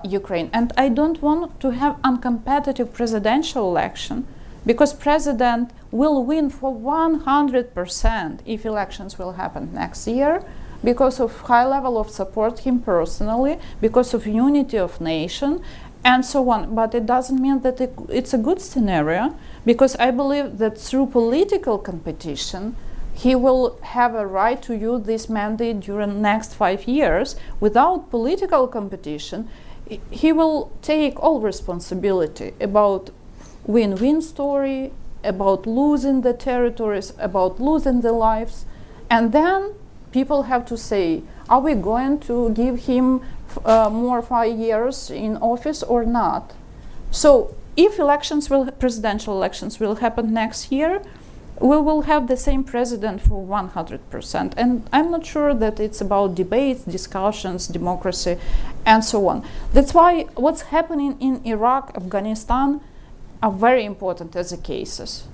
Ukraine. And I don't want to have uncompetitive presidential election, because president will win for 100% if elections will happen next year, because of high level of support him personally, because of unity of nation, and so on. But it doesn't mean that it's a good scenario, because I believe that through political competition, he will have a right to use this mandate during the next 5 years. Without political competition, he will take all responsibility about win-win story, about losing the territories, about losing the lives. And then people have to say, are we going to give him more 5 years in office or not? So if presidential elections will happen next year, we will have the same president for 100%. And I'm not sure that it's about debates, discussions, democracy, and so on. That's why what's happening in Iraq, Afghanistan are very important as a cases.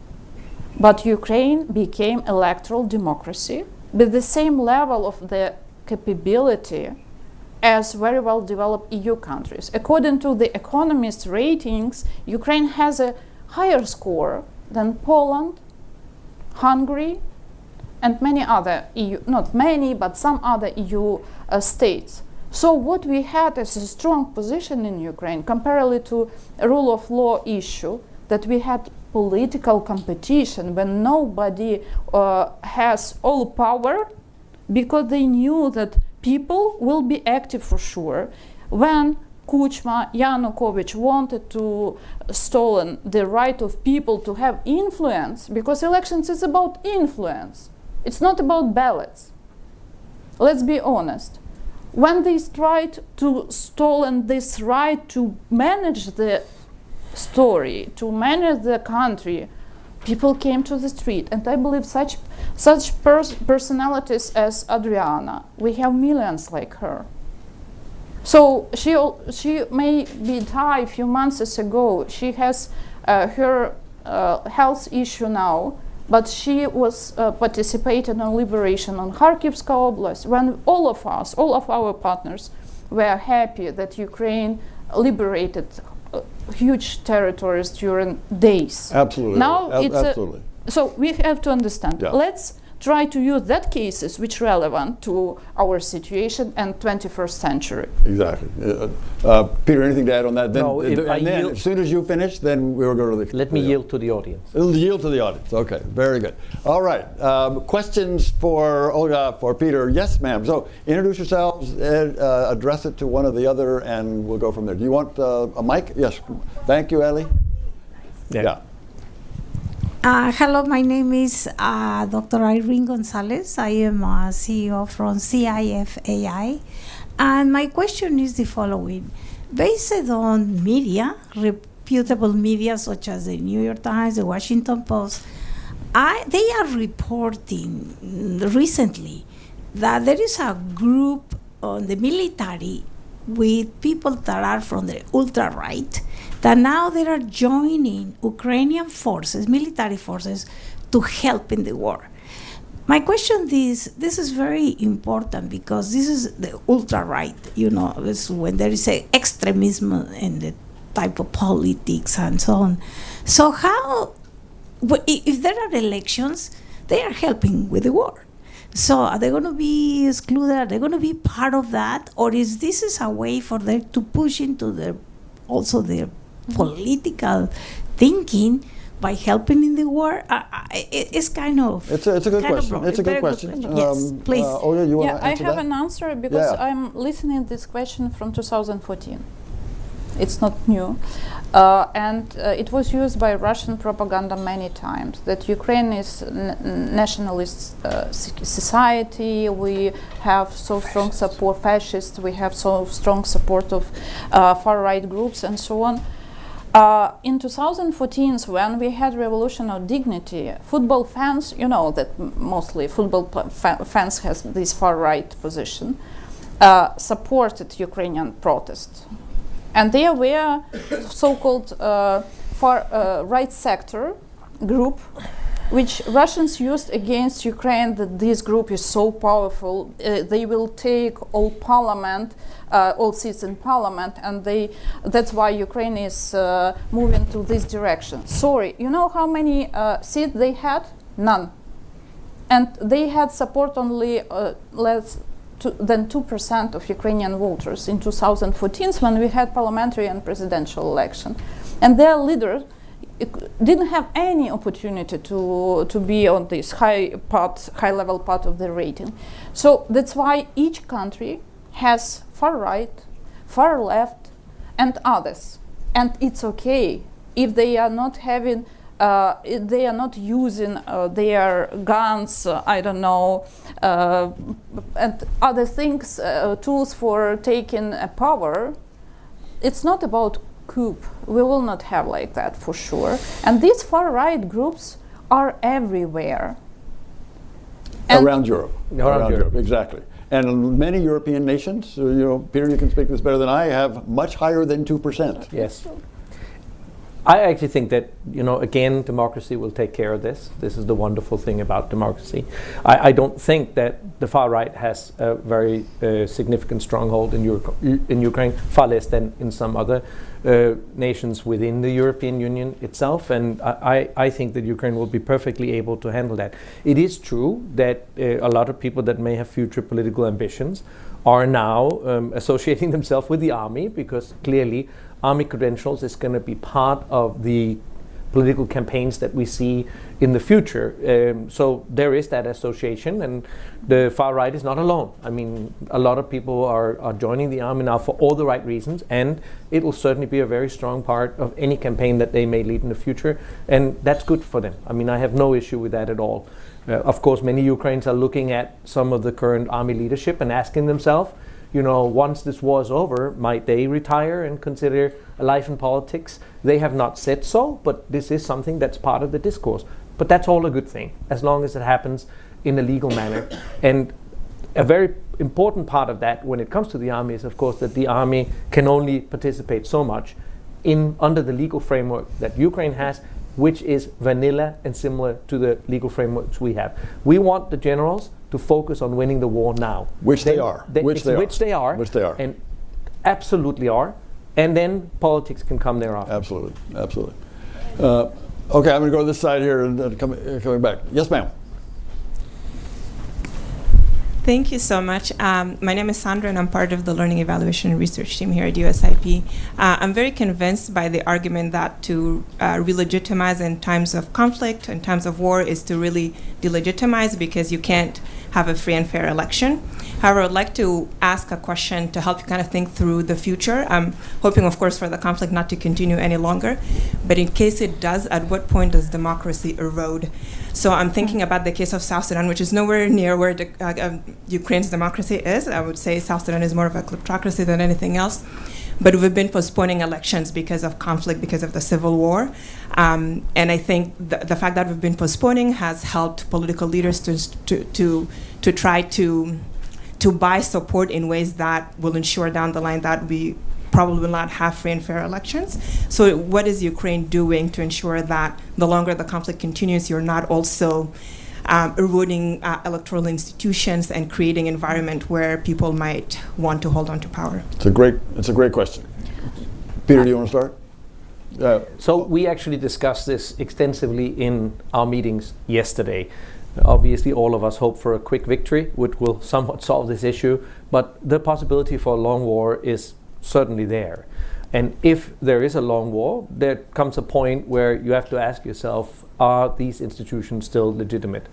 But Ukraine became electoral democracy with the same level of the capability as very well developed EU countries. According to the Economist ratings, Ukraine has a higher score than Poland, Hungary, and many other EU, not many, but some other EU states. So what we had as a strong position in Ukraine, comparably to a rule of law issue, that we had political competition when nobody has all power, because they knew that people will be active for sure. When Kuchma, Yanukovych wanted to stolen the right of people to have influence, because elections is about influence. It's not about ballots. Let's be honest. When they tried to stolen this right to manage the story, to manage the country, people came to the street. And I believe such personalities as Adriana, we have millions like her. So she may be died a few months ago. She has her health issue now, but she was participating in liberation on Kharkivska Oblast, when all of us, all of our partners, were happy that Ukraine liberated huge territories during days. Absolutely. Now absolutely. So we have to understand. Yeah. Let's try to use that cases which relevant to our situation and 21st century. Exactly. Peter, anything to add on that? Then, No, if I and then yield- as soon as you finish, then we will go to the... Let me yield to the audience. It'll yield to the audience. Okay, very good. All right. Questions for Olga, for Peter? Yes, ma'am. So introduce yourselves, address it to one or the other, and we'll go from there. Do you want a mic? Yes. Thank you, Ellie. Yeah. Hello, my name is Dr. Irene Gonzalez. I am CEO from CIFAI. And my question is the following. Based on media, reputable media such as the New York Times, the Washington Post, they are reporting recently that there is a group on the military with people that are from the ultra-right, that now they are joining Ukrainian forces, military forces, to help in the war. My question is, this is very important because this is the ultra-right, it's when there is a extremism in the type of politics and so on. So how, if there are elections, they are helping with the war. So are they going to be excluded? Are they going to be part of that? Or is this a way for them to push into their political thinking by helping in the war? It's kind of... It's a good question. It's a good question. Yes, please. Olga, you want to I answer have that? an answer because I'm listening to this question from 2014. It's not new. And it was used by Russian propaganda many times, that Ukraine is nationalist society, we have so strong support fascists, we have so strong support of far-right groups and so on. In 2014, when we had Revolution of Dignity, football fans, that mostly football fans has this far-right position, supported Ukrainian protest. And they were so-called far right sector group, which Russians used against Ukraine, that this group is so powerful, they will take all parliament, all seats in parliament, and that's why Ukraine is moving to this direction. Sorry, you know how many seats they had? None. And they had support only less than 2% of Ukrainian voters in 2014 when we had parliamentary and presidential election. And their leader didn't have any opportunity to be on this high level part of the rating. So that's why each country has far right, far left, and others. And it's okay if they are not having, if they are not using their guns, I don't know, and other things, tools for taking power. It's not about coup. We will not have like that for sure. And these far right groups are everywhere. Around Europe. Around Europe, exactly. And many European nations, Peter, you can speak this better than I, have much higher than 2%. Yes. I actually think that, again, democracy will take care of this. This is the wonderful thing about democracy. I don't think that the far right has a very significant stronghold in Ukraine, far less than in some other nations within the European Union itself. And I think that Ukraine will be perfectly able to handle that. It is true that a lot of people that may have future political ambitions are now associating themselves with the army, because clearly army credentials is going to be part of the political campaigns that we see in the future. So there is that association, and the far right is not alone. I mean, a lot of people are joining the army now for all the right reasons, and it will certainly be a very strong part of any campaign that they may lead in the future, and that's good for them. I mean, I have no issue with that at all. Of course, many Ukrainians are looking at some of the current army leadership and asking themselves, once this war is over, might they retire and consider a life in politics? They have not said so, but this is something that's part of the discourse. But that's all a good thing, as long as it happens in a legal manner. And a very important part of that when it comes to the army is, of course, that the army can only participate so much under the legal framework that Ukraine has, which is vanilla and similar to the legal frameworks we have. We want the generals to focus on winning the war now. Which they are. Which they are. And absolutely are. And then politics can come thereafter. Absolutely. Okay, I'm going to go to this side here and coming back. Yes, ma'am. Thank you so much. My name is Sandra, and I'm part of the Learning Evaluation and Research Team here at USIP. I'm very convinced by the argument that to re-legitimize in times of conflict, in times of war, is to really delegitimize, because you can't have a free and fair election. However, I'd like to ask a question to help you kind of think through the future. I'm hoping, of course, for the conflict not to continue any longer. But in case it does, at what point does democracy erode? So I'm thinking about the case of South Sudan, which is nowhere near where Ukraine's democracy is. I would say South Sudan is more of a kleptocracy than anything else. But we've been postponing elections because of conflict, because of the civil war. And I think the fact that we've been postponing has helped political leaders to try to buy support in ways that will ensure down the line that we probably will not have free and fair elections. So what is Ukraine doing to ensure that the longer the conflict continues, you're not also eroding electoral institutions and creating an environment where people might want to hold on to power? It's a great question. Peter, do you want to start? So we actually discussed this extensively in our meetings yesterday. Obviously, all of us hope for a quick victory, which will somewhat solve this issue, but the possibility for a long war is certainly there. And if there is a long war, there comes a point where you have to ask yourself, are these institutions still legitimate?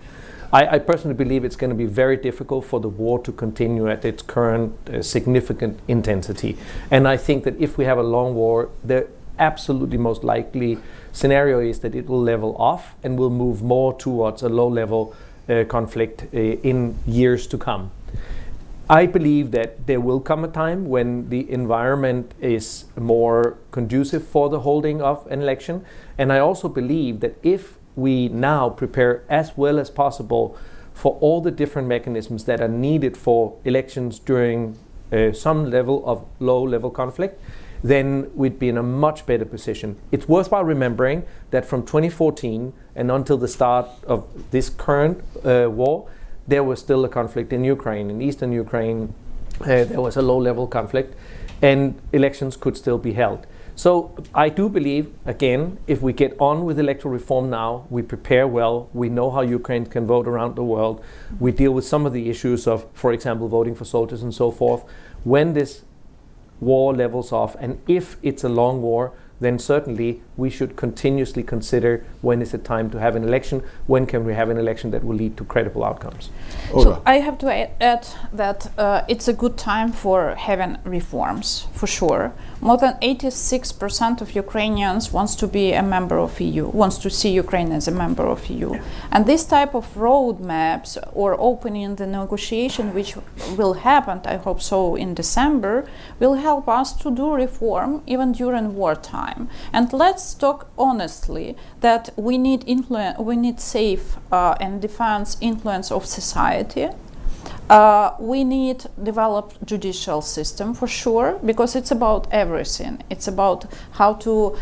I personally believe it's going to be very difficult for the war to continue at its current significant intensity. And I think that if we have a long war, the absolutely most likely scenario is that it will level off and will move more towards a low-level conflict in years to come. I believe that there will come a time when the environment is more conducive for the holding of an election. And I also believe that if we now prepare as well as possible for all the different mechanisms that are needed for elections during some level of low-level conflict, then we'd be in a much better position. It's worthwhile remembering that from 2014 and until the start of this current war, there was still a conflict in Ukraine. In eastern Ukraine, there was a low-level conflict, and elections could still be held. So I do believe, again, if we get on with electoral reform now, we prepare well, we know how Ukraine can vote around the world, we deal with some of the issues of, for example, voting for soldiers and so forth. When this war levels off, and if it's a long war, then certainly we should continuously consider when is it time to have an election, when can we have an election that will lead to credible outcomes. So I have to add that it's a good time for having reforms, for sure. More than 86% of Ukrainians wants to be a member of EU, wants to see Ukraine as a member of EU. And this type of roadmaps or opening the negotiation, which will happen, I hope so, in December, will help us to do reform even during wartime. And let's talk honestly that we need influence, we need safe and defense influence of society. We need developed judicial system for sure, because it's about everything. It's about how to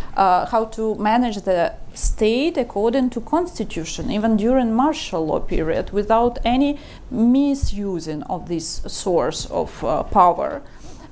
manage the state according to constitution, even during martial law period, without any misusing of this source of power.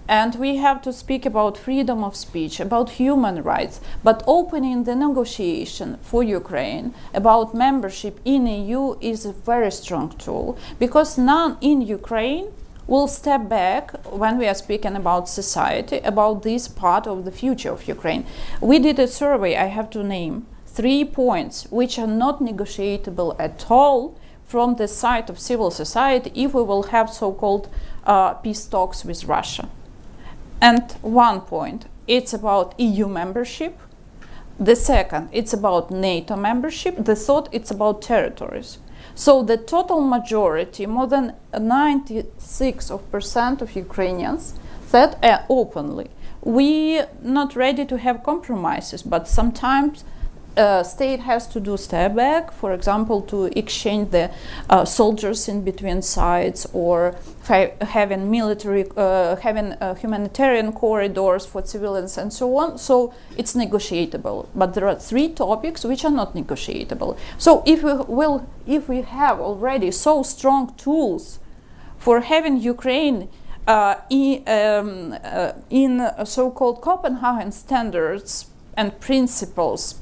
And we have to speak about freedom of speech, about human rights, but opening the negotiation for Ukraine about membership in EU is a very strong tool, because none in Ukraine will step back when we are speaking about society, about this part of the future of Ukraine. We did a survey, I have to name 3 points which are not negotiable at all from the side of civil society if we will have so-called peace talks with Russia. And 1 point, it's about EU membership. The second, it's about NATO membership. The third, it's about territories. So the total majority, more than 96% of Ukrainians said openly, we not ready to have compromises, but sometimes state has to do step back, for example, to exchange the soldiers in between sides, or having military, having humanitarian corridors for civilians and so on. So it's negotiable, but there are 3 topics which are not negotiable. So if we have already so strong tools for having Ukraine in so-called Copenhagen standards and principles,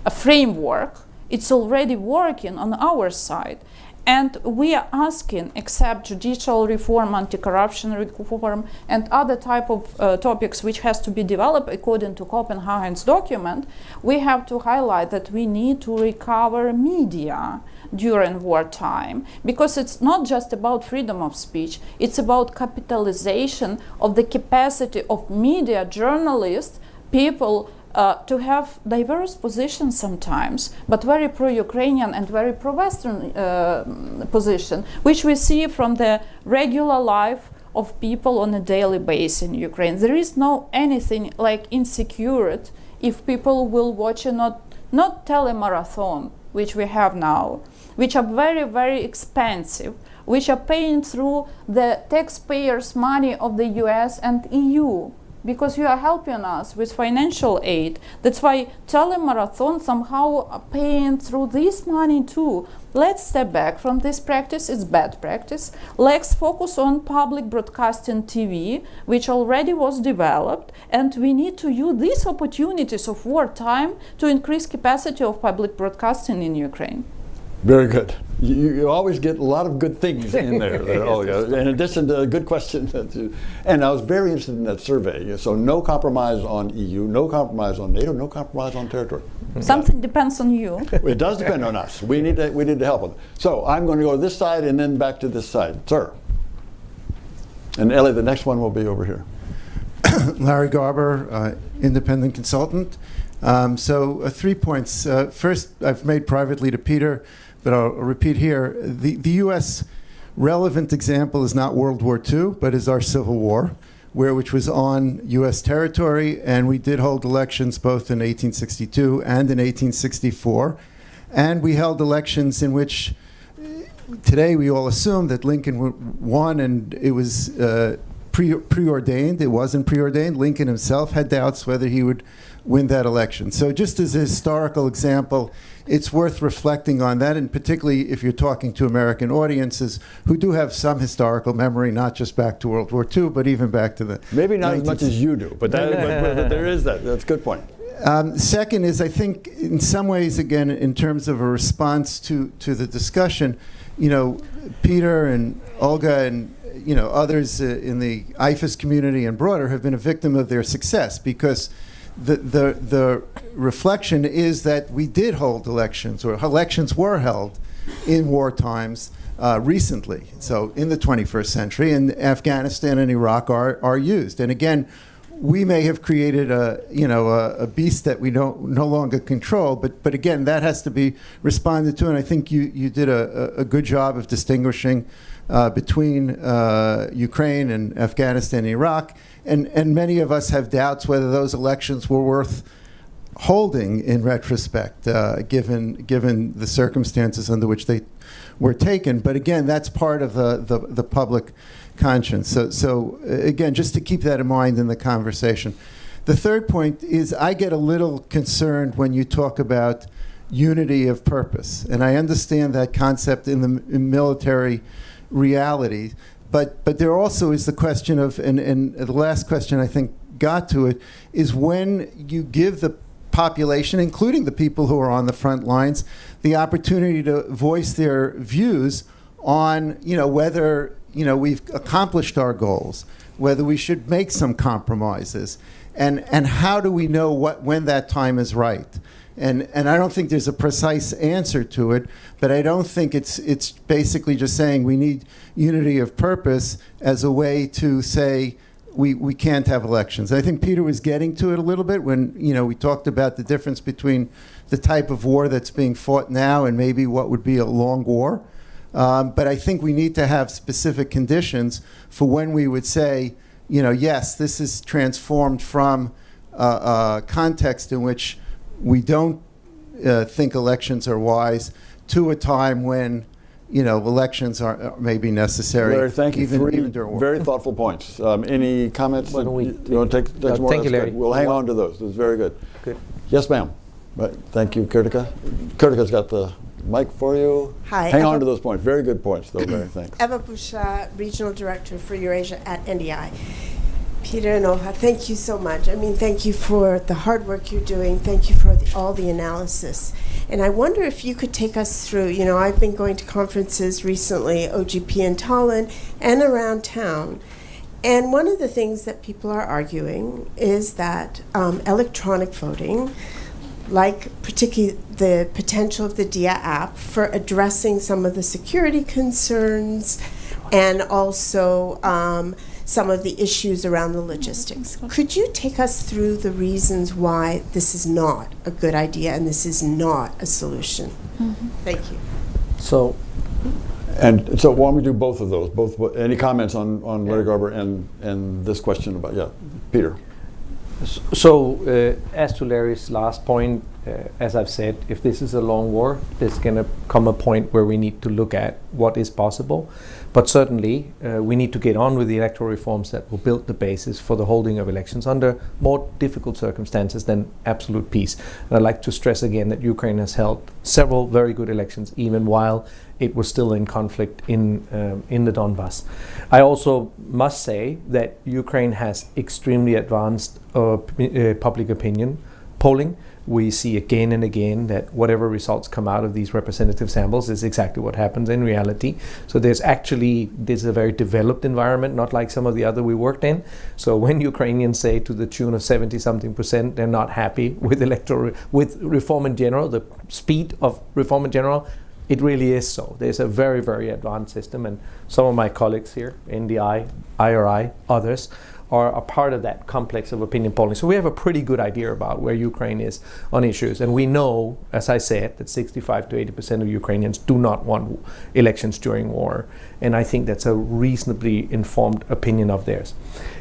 a framework, it's already working on our side. And we are asking, except judicial reform, anti-corruption reform, and other type of topics which has to be developed according to Copenhagen's document, we have to highlight that we need to recover media during wartime, because it's not just about freedom of speech, it's about capitalization of the capacity of media, journalists, people, to have diverse positions sometimes, but very pro-Ukrainian and very pro-Western position, which we see from the regular life of people on a daily basis in Ukraine. There is no anything like insecure if people will watch a not telemarathon, which we have now, which are very, very expensive, which are paying through the taxpayers' money of the US and EU. Because you are helping us with financial aid. That's why telemarathon somehow paying through this money too. Let's step back from this practice, it's bad practice. Let's focus on public broadcasting TV, which already was developed, and we need to use these opportunities of wartime to increase capacity of public broadcasting in Ukraine. Very good. You always get a lot of good things in there, Olga. In addition to a good question, and I was very interested in that survey. So no compromise on EU, no compromise on NATO, no compromise on territory. Something depends on you. It does depend on us. We need to help them. So I'm going to go to this side and then back to this side, sir. And Ellie, the next one will be over here. Larry Garber, independent consultant. 3 points. First, I've made privately to Peter, but I'll repeat here. The U.S. relevant example is not World War II, but is our Civil War, which was on U.S. territory, and we did hold elections both in 1862 and in 1864. And we held elections in which today we all assume that Lincoln won, and it was preordained. It wasn't preordained. Lincoln himself had doubts whether he would win that election. So just as a historical example, it's worth reflecting on that, and particularly if you're talking to American audiences who do have some historical memory, not just back to World War II, but even back to the Maybe not as much as you do, but, but there is that. That's a good point. Second is, I think, in some ways, again, in terms of a response to the discussion, Peter and Olga and others in the IFES community and broader have been a victim of their success, because the reflection is that we did hold elections, or elections were held in war times recently, so in the 21st century, and Afghanistan and Iraq are used. And again, we may have created a beast that we no longer control, but again, that has to be responded to, and I think you did a good job of distinguishing between Ukraine and Afghanistan and Iraq, and many of us have doubts whether those elections were worth holding in retrospect, given the circumstances under which they were taken. But again, that's part of the public conscience. So again, just to keep that in mind in the conversation. The third point is, I get a little concerned when you talk about unity of purpose, and I understand that concept in the military reality, but there also is the question of, and the last question I think got to it, is when you give the population, including the people who are on the front lines, the opportunity to voice their views on, whether we've accomplished our goals, whether we should make some compromises, and how do we know when that time is right? And I don't think there's a precise answer to it, but I don't think it's basically just saying we need unity of purpose as a way to say we can't have elections. I think Peter was getting to it a little bit when we talked about the difference between the type of war that's being fought now and maybe what would be a long war. But I think we need to have specific conditions for when we would say, yes, this is transformed from a context in which we don't think elections are wise to a time when, elections are maybe necessary. Larry, thank you. Even during war. Very thoughtful points. Any comments? Why don't we you want to take more? thank you, Larry. Good. We'll hang on to those. This is very good. Good. Yes, ma'am. Right. Thank you, Kurtika. Kurtika's got the mic for you. Hi. Hang on to those points. Very good points, though, Larry. Thanks. Eva Busha, Regional Director for Eurasia at NDI. Peter and Olga, thank you so much. Thank you for the hard work you're doing. Thank you for all the analysis. And I wonder if you could take us through, I've been going to conferences recently, OGP in Tallinn and around town. And one of the things that people are arguing is that electronic voting, like particularly the potential of the DIA app for addressing some of the security concerns and also some of the issues around the logistics. Could you take us through the reasons why this is not a good idea and this is not a solution? Mm-hmm. Thank you. So why don't we do both of those? Any comments on Larry Garber and this question about, Peter? So as to Larry's last point, as I've said, if this is a long war, there's going to come a point where we need to look at what is possible. But certainly, we need to get on with the electoral reforms that will build the basis for the holding of elections under more difficult circumstances than absolute peace. And I'd like to stress again that Ukraine has held several very good elections, even while it was still in conflict in the Donbass. I also must say that Ukraine has extremely advanced public opinion polling. We see again and again that whatever results come out of these representative samples is exactly what happens in reality. So this is a very developed environment, not like some of the other we worked in. So when Ukrainians say to the tune of 70-something% they're not happy with reform in general, the speed of reform in general, it really is so. There's a very, very advanced system, and some of my colleagues here, NDI, IRI, others, are a part of that complex of opinion polling. So we have a pretty good idea about where Ukraine is on issues. And we know, as I said, that 65 to 80% of Ukrainians do not want elections during war. And I think that's a reasonably informed opinion of theirs.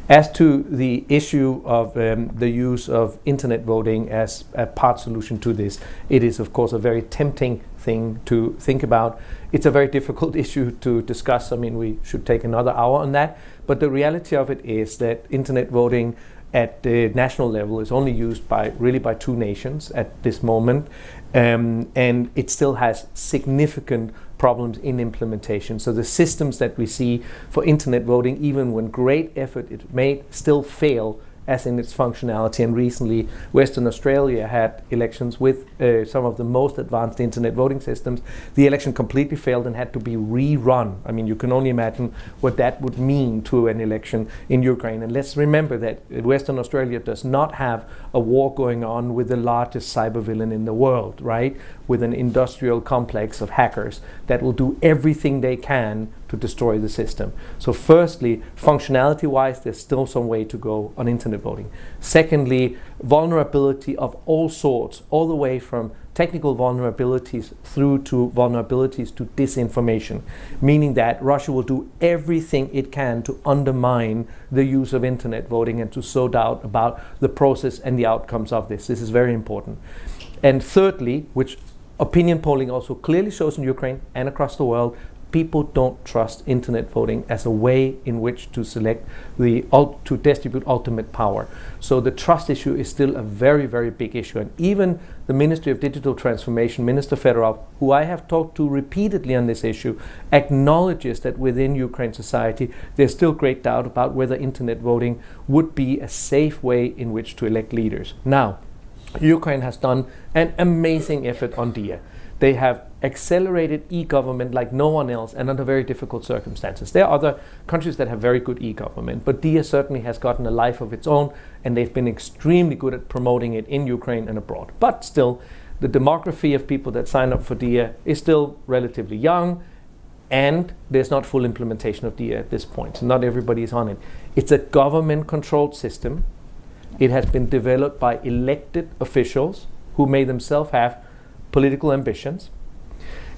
As to the issue of the use of internet voting as a part solution to this, it is, of course, a very tempting thing to think about. It's a very difficult issue to discuss. I mean, we should take another hour on that. But the reality of it is that internet voting at the national level is only used by two nations at this moment, and it still has significant problems in implementation. So the systems that we see for internet voting, even when great effort is made, still fail as in its functionality. And recently, Western Australia had elections with some of the most advanced internet voting systems. The election completely failed and had to be rerun. I mean, you can only imagine what that would mean to an election in Ukraine. And let's remember that Western Australia does not have a war going on with the largest cyber villain in the world, right? With an industrial complex of hackers that will do everything they can to destroy the system. So firstly, functionality-wise, there's still some way to go on internet voting. Secondly, vulnerability of all sorts, all the way from technical vulnerabilities through to vulnerabilities to disinformation, meaning that Russia will do everything it can to undermine the use of internet voting and to sow doubt about the process and the outcomes of this. This is very important. And thirdly, which opinion polling also clearly shows in Ukraine and across the world, people don't trust internet voting as a way in which to select to distribute ultimate power. So the trust issue is still a very, very big issue. And even the Ministry of Digital Transformation, Minister Fedorov, who I have talked to repeatedly on this issue, acknowledges that within Ukraine society, there's still great doubt about whether internet voting would be a safe way in which to elect leaders. Now, Ukraine has done an amazing effort on DIA. They have accelerated e-government like no one else and under very difficult circumstances. There are other countries that have very good e-government, but DIA certainly has gotten a life of its own, and they've been extremely good at promoting it in Ukraine and abroad. But still, the demography of people that sign up for DIA is still relatively young, and there's not full implementation of DIA at this point. So not everybody is on it. It's a government-controlled system. It has been developed by elected officials who may themselves have political ambitions.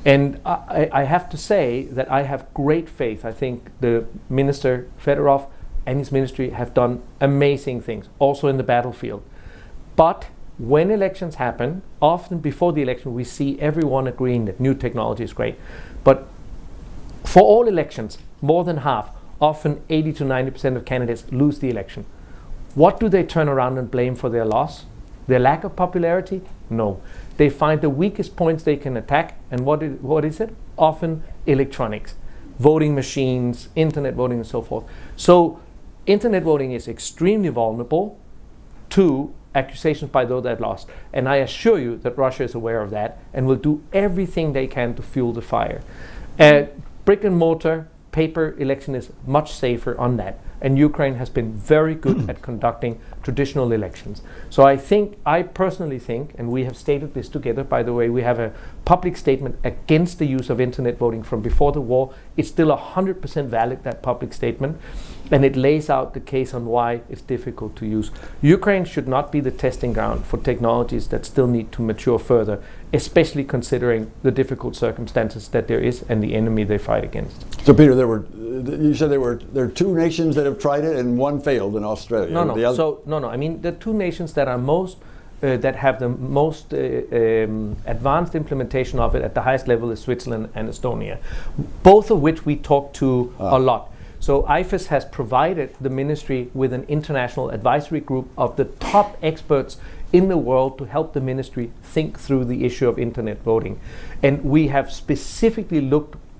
And I have to say that I have great faith. I think the Minister Fedorov and his ministry have done amazing things, also in the battlefield. But when elections happen, often before the election, we see everyone agreeing that new technology is great. But for all elections, more than half, often 80 to 90% of candidates lose the election. What do they turn around and blame for their loss? Their lack of popularity? No. They find the weakest points they can attack, and what is it? Often electronics, voting machines, internet voting, and so forth. So internet voting is extremely vulnerable to accusations by those that lost. And I assure you that Russia is aware of that and will do everything they can to fuel the fire. Brick and mortar, paper election is much safer on that. And Ukraine has been very good at conducting traditional elections. So I personally think, and we have stated this together, by the way, we have a public statement against the use of internet voting from before the war. It's still 100% valid, that public statement, and it lays out the case on why it's difficult to use. Ukraine should not be the testing ground for technologies that still need to mature further, especially considering the difficult circumstances that there is and the enemy they fight against. So Peter, you said there are two nations that have tried it and one failed in Australia. No. I mean, the two nations that are that have the most advanced implementation of it at the highest level is Switzerland and Estonia, both of which we talk to a lot. So IFES has provided the ministry with an international advisory group of the top experts in the world to help the ministry think through the issue of internet voting. And we have specifically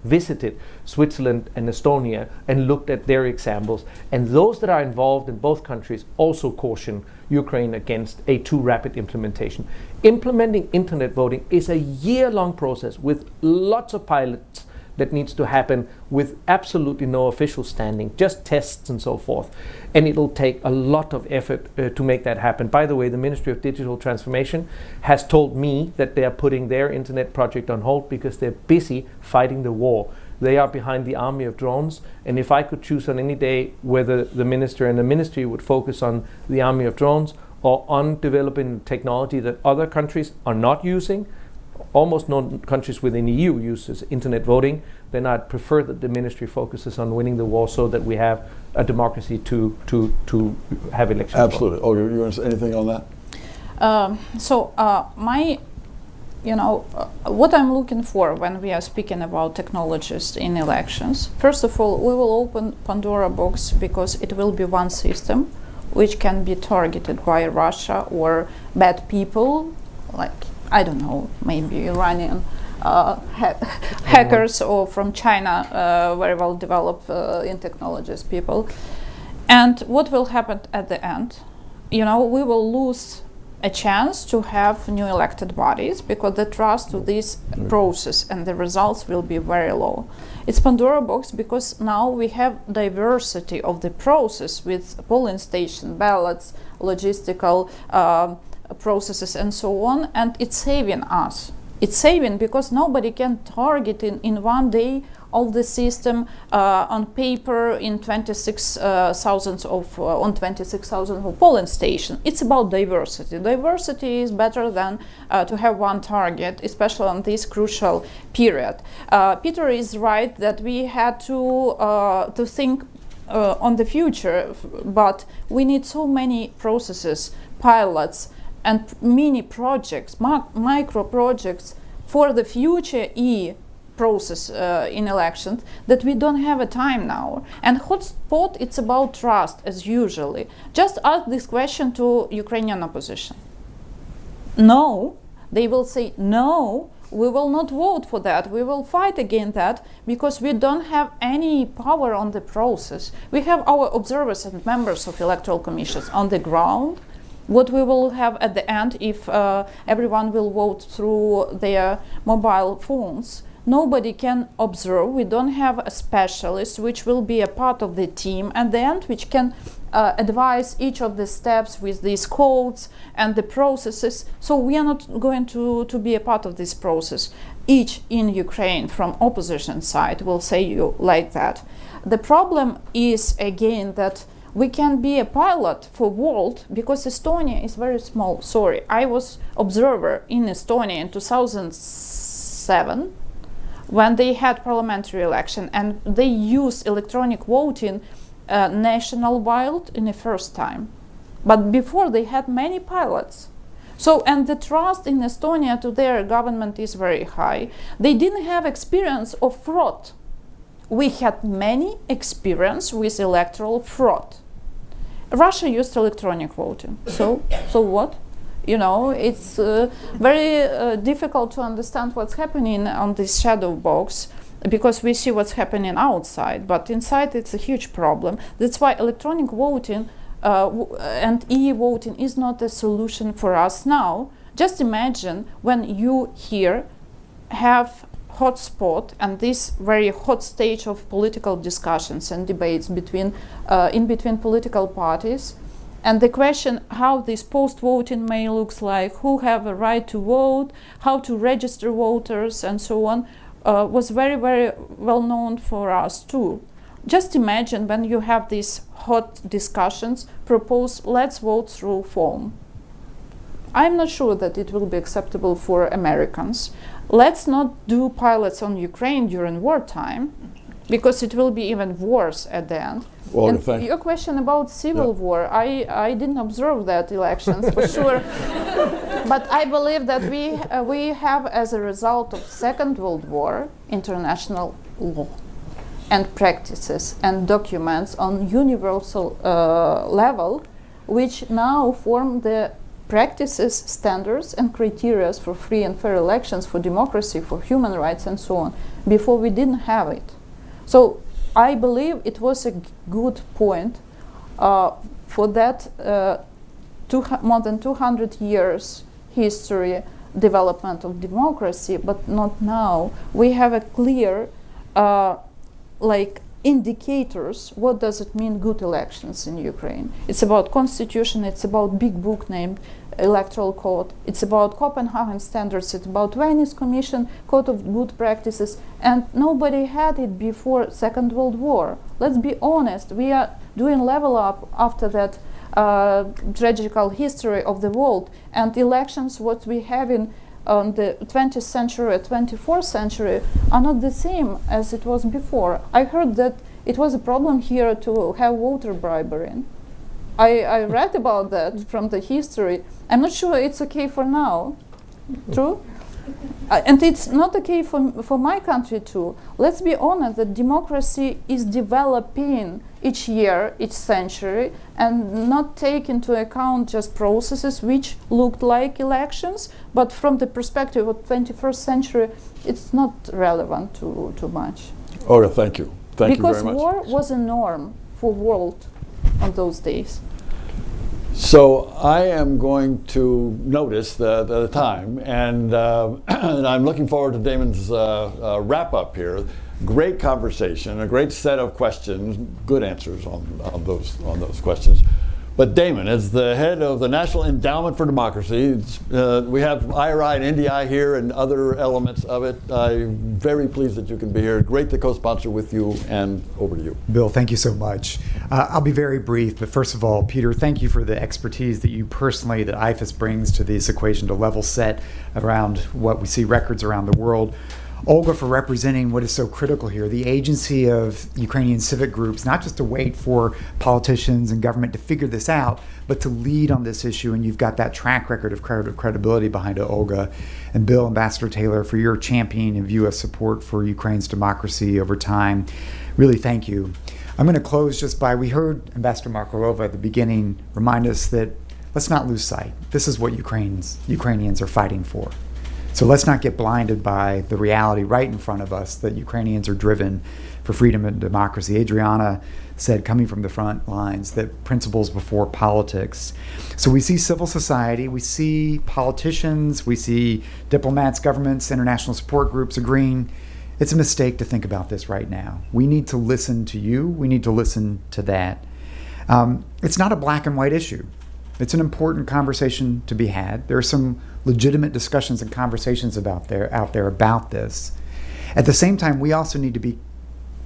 visited Switzerland and Estonia and looked at their examples. And those that are involved in both countries also caution Ukraine against a too rapid implementation. Implementing internet voting is a year-long process with lots of pilots that needs to happen with absolutely no official standing, just tests and so forth. And it'll take a lot of effort to make that happen. By the way, the Ministry of Digital Transformation has told me that they are putting their internet project on hold because they're busy fighting the war. They are behind the army of drones, and if I could choose on any day whether the minister and the ministry would focus on the army of drones or on developing technology that other countries are not using, almost no countries within the EU uses internet voting, then I'd prefer that the ministry focuses on winning the war so that we have a democracy to have elections. Absolutely. Oh, you want to say anything on that? My what I'm looking for when we are speaking about technologies in elections. First of all, we will open Pandora box because it will be one system which can be targeted by Russia or bad people, like, I don't know, maybe Iranian hackers or from China, very well developed in technologies people. And what will happen at the end? We will lose a chance to have new elected bodies because the trust to this process and the results will be very low. It's Pandora box because now we have diversity of the process with polling station, ballots, logistical processes and so on, and it's saving us. It's saving because nobody can target in one day all the system on paper in 26,000 of polling station. It's about diversity. Diversity is better than to have one target, especially on this crucial period. Peter is right that we had to think on the future, but we need so many processes, pilots, and mini projects, micro projects for the future process in elections that we don't have a time now. And hotspot, it's about trust as usually. Just ask this question to Ukrainian opposition. No, they will say no, we will not vote for that, we will fight against that because we don't have any power on the process. We have our observers and members of electoral commissions on the ground. What we will have at the end if everyone will vote through their mobile phones. Nobody can observe. We don't have a specialist which will be a part of the team at the end, which can advise each of the steps with these codes and the processes. So we are not going to be a part of this process. Each in Ukraine from opposition side will say you like that. The problem is again that we can be a pilot for world because Estonia is very small. Sorry, I was observer in Estonia in 2007 when they had parliamentary election and they used electronic voting national-wide in the first time. But before they had many pilots. So, and the trust in Estonia to their government is very high. They didn't have experience of fraud. We had many experience with electoral fraud. Russia used electronic voting. So what? It's very difficult to understand what's happening on this shadow box because we see what's happening outside, but inside it's a huge problem. That's why electronic voting and e-voting is not a solution for us now. Just imagine when you here have hotspot and this very hot stage of political discussions and debates between in between political parties, and the question how this post-voting may looks like, who have a right to vote, how to register voters and so on, was very, very well known for us too. Just imagine when you have these hot discussions, propose let's vote through phone. I'm not sure that it will be acceptable for Americans. Let's not do pilots on Ukraine during wartime, because it will be even worse at the end. Well, and your question about civil war, I didn't observe that elections for sure, but I believe that we have, as a result of Second World War, international law and practices and documents on universal level, which now form the practices, standards and criteria for free and fair elections, for democracy, for human rights and so on. Before we didn't have it. So I believe it was a good point for that more than 200 years history development of democracy, but not now. We have a clear indicators. What does it mean good elections in Ukraine? It's about constitution, it's about big book named Electoral Code, it's about Copenhagen standards, it's about Venice Commission Code of Good Practices, and nobody had it before Second World War. Let's be honest, we are doing level up after that tragical history of the world, and elections what we have in on the 20th century, 24th century are not the same as it was before. I heard that it was a problem here to have voter bribery. I read about that from the history. I'm not sure it's okay for now. True? And it's not okay for my country too. Let's be honest that democracy is developing each year, each century, and not take into account just processes which looked like elections, but from the perspective of 21st century, it's not relevant too much. Olga, thank you. Thank you very much. Because war was a norm for world on those days. So I am going to notice the time, and and I'm looking forward to Damon's wrap-up here. Great conversation, a great set of questions, good answers on those questions. But Damon, as the head of the National Endowment for Democracy, we have IRI and NDI here and other elements of it. I'm very pleased that you can be here. Great to co-sponsor with you, and over to you. Bill, thank you so much. I'll be very brief, but first of all, Peter, thank you for the expertise that you personally, that IFAS brings to this equation to level set around what we see records around the world. Olga, for representing what is so critical here, the agency of Ukrainian civic groups, not just to wait for politicians and government to figure this out, but to lead on this issue. And you've got that track record of credibility behind it, Olga. And Bill, Ambassador Taylor, for your championing of U.S. support for Ukraine's democracy over time. Really, thank you. I'm going to close just by, we heard Ambassador Markarova at the beginning remind us that let's not lose sight. This is what Ukrainians are fighting for. So let's not get blinded by the reality right in front of us that Ukrainians are driven for freedom and democracy. Adriana said, coming from the front lines, that principles before politics. So we see civil society, we see politicians, we see diplomats, governments, international support groups agreeing. It's a mistake to think about this right now. We need to listen to you. We need to listen to that. It's not a black and white issue. It's an important conversation to be had. There are some legitimate discussions and conversations out there about this. At the same time, we also need to be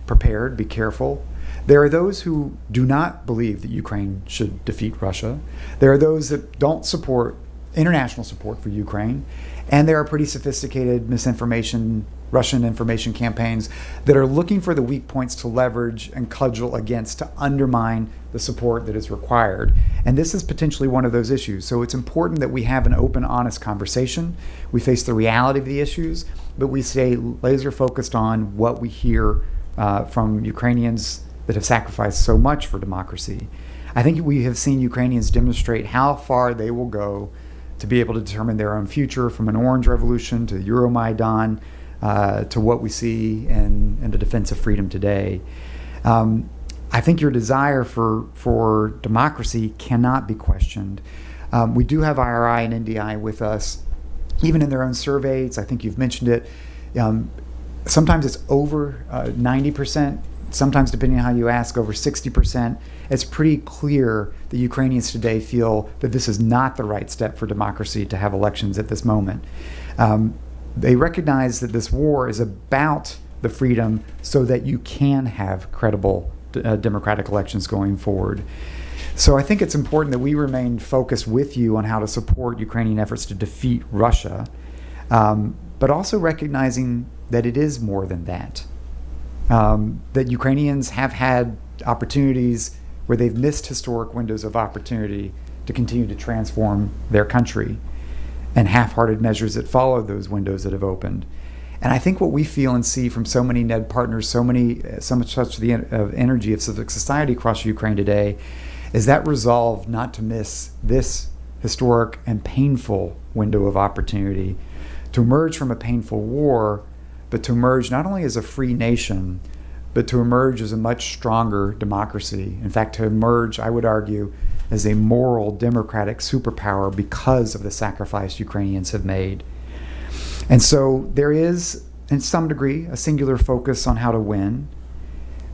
prepared, be careful. There are those who do not believe that Ukraine should defeat Russia. There are those that don't support international support for Ukraine. And there are pretty sophisticated misinformation, Russian information campaigns that are looking for the weak points to leverage and cudgel against to undermine the support that is required. And this is potentially one of those issues. So it's important that we have an open, honest conversation. We face the reality of the issues, but we stay laser focused on what we hear from Ukrainians that have sacrificed so much for democracy. I think we have seen Ukrainians demonstrate how far they will go to be able to determine their own future, from an Orange Revolution to Euromaidan, to what we see in the defense of freedom today. I think your desire for democracy cannot be questioned. We do have IRI and NDI with us, even in their own surveys. I think you've mentioned it. Sometimes it's over 90%, sometimes depending on how you ask, over 60%. It's pretty clear that Ukrainians today feel that this is not the right step for democracy to have elections at this moment. They recognize that this war is about the freedom so that you can have credible democratic elections going forward. So I think it's important that we remain focused with you on how to support Ukrainian efforts to defeat Russia, but also recognizing that it is more than that. That Ukrainians have had opportunities where they've missed historic windows of opportunity to continue to transform their country, and half-hearted measures that follow those windows that have opened. And I think what we feel and see from so many NED partners, so much of the energy of civic society across Ukraine today, is that resolve not to miss this historic and painful window of opportunity to emerge from a painful war, but to emerge not only as a free nation, but to emerge as a much stronger democracy. In fact, to emerge, I would argue, as a moral democratic superpower because of the sacrifice Ukrainians have made. And so there is, in some degree, a singular focus on how to win,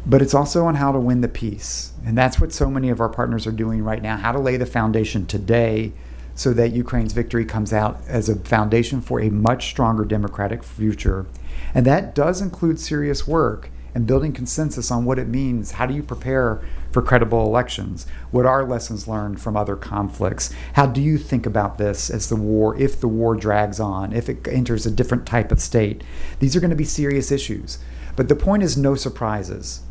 but it's also on how to win the peace. And that's what so many of our partners are doing right now, how to lay the foundation today so that Ukraine's victory comes out as a foundation for a much stronger democratic future. And that does include serious work and building consensus on what it means. How do you prepare for credible elections? What are lessons learned from other conflicts? How do you think about this as the war, if the war drags on, if it enters a different type of state? These are going to be serious issues. But the point is no surprises.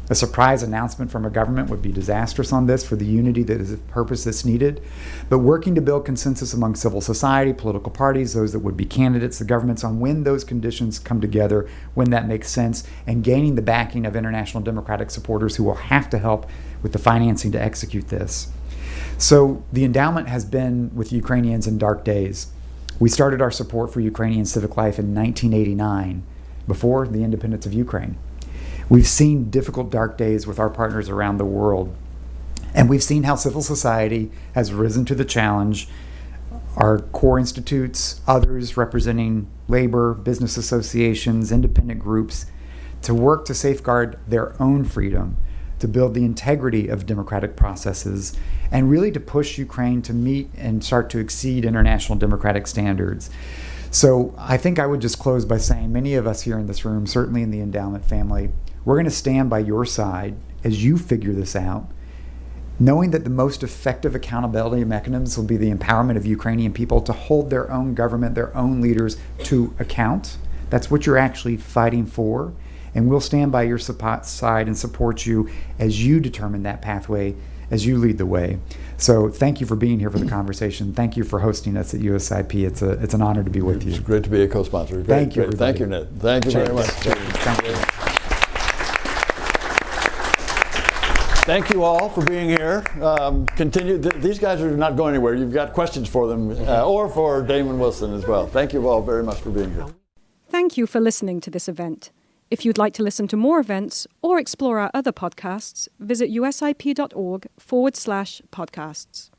A surprise announcement from a government would be disastrous on this for the unity that is the purpose that's needed. But working to build consensus among civil society, political parties, those that would be candidates, the governments, on when those conditions come together, when that makes sense, and gaining the backing of international democratic supporters who will have to help with the financing to execute this. So the endowment has been with Ukrainians in dark days. We started our support for Ukrainian civic life in 1989, before the independence of Ukraine. We've seen difficult dark days with our partners around the world, and we've seen how civil society has risen to the challenge. Our core institutes, others representing labor, business associations, independent groups, to work to safeguard their own freedom, to build the integrity of democratic processes, and really to push Ukraine to meet and start to exceed international democratic standards. So I think I would just close by saying many of us here in this room, certainly in the endowment family, we're going to stand by your side as you figure this out, knowing that the most effective accountability mechanisms will be the empowerment of Ukrainian people to hold their own government, their own leaders to account. That's what you're actually fighting for. And we'll stand by your side and support you as you determine that pathway, as you lead the way. So thank you for being here for the conversation. Thank you for hosting us at USIP. It's an honor to be with you. It's great to be a co-sponsor. Thank you. Thank you, Ned. Thank you very much. Thank you. Thank you all for being here. Continue. These guys are not going anywhere. You've got questions for them or for Damon Wilson as well. Thank you all very much for being here. Thank you for listening to this event. If you'd like to listen to more events or explore our other podcasts, visit usip.org/podcasts.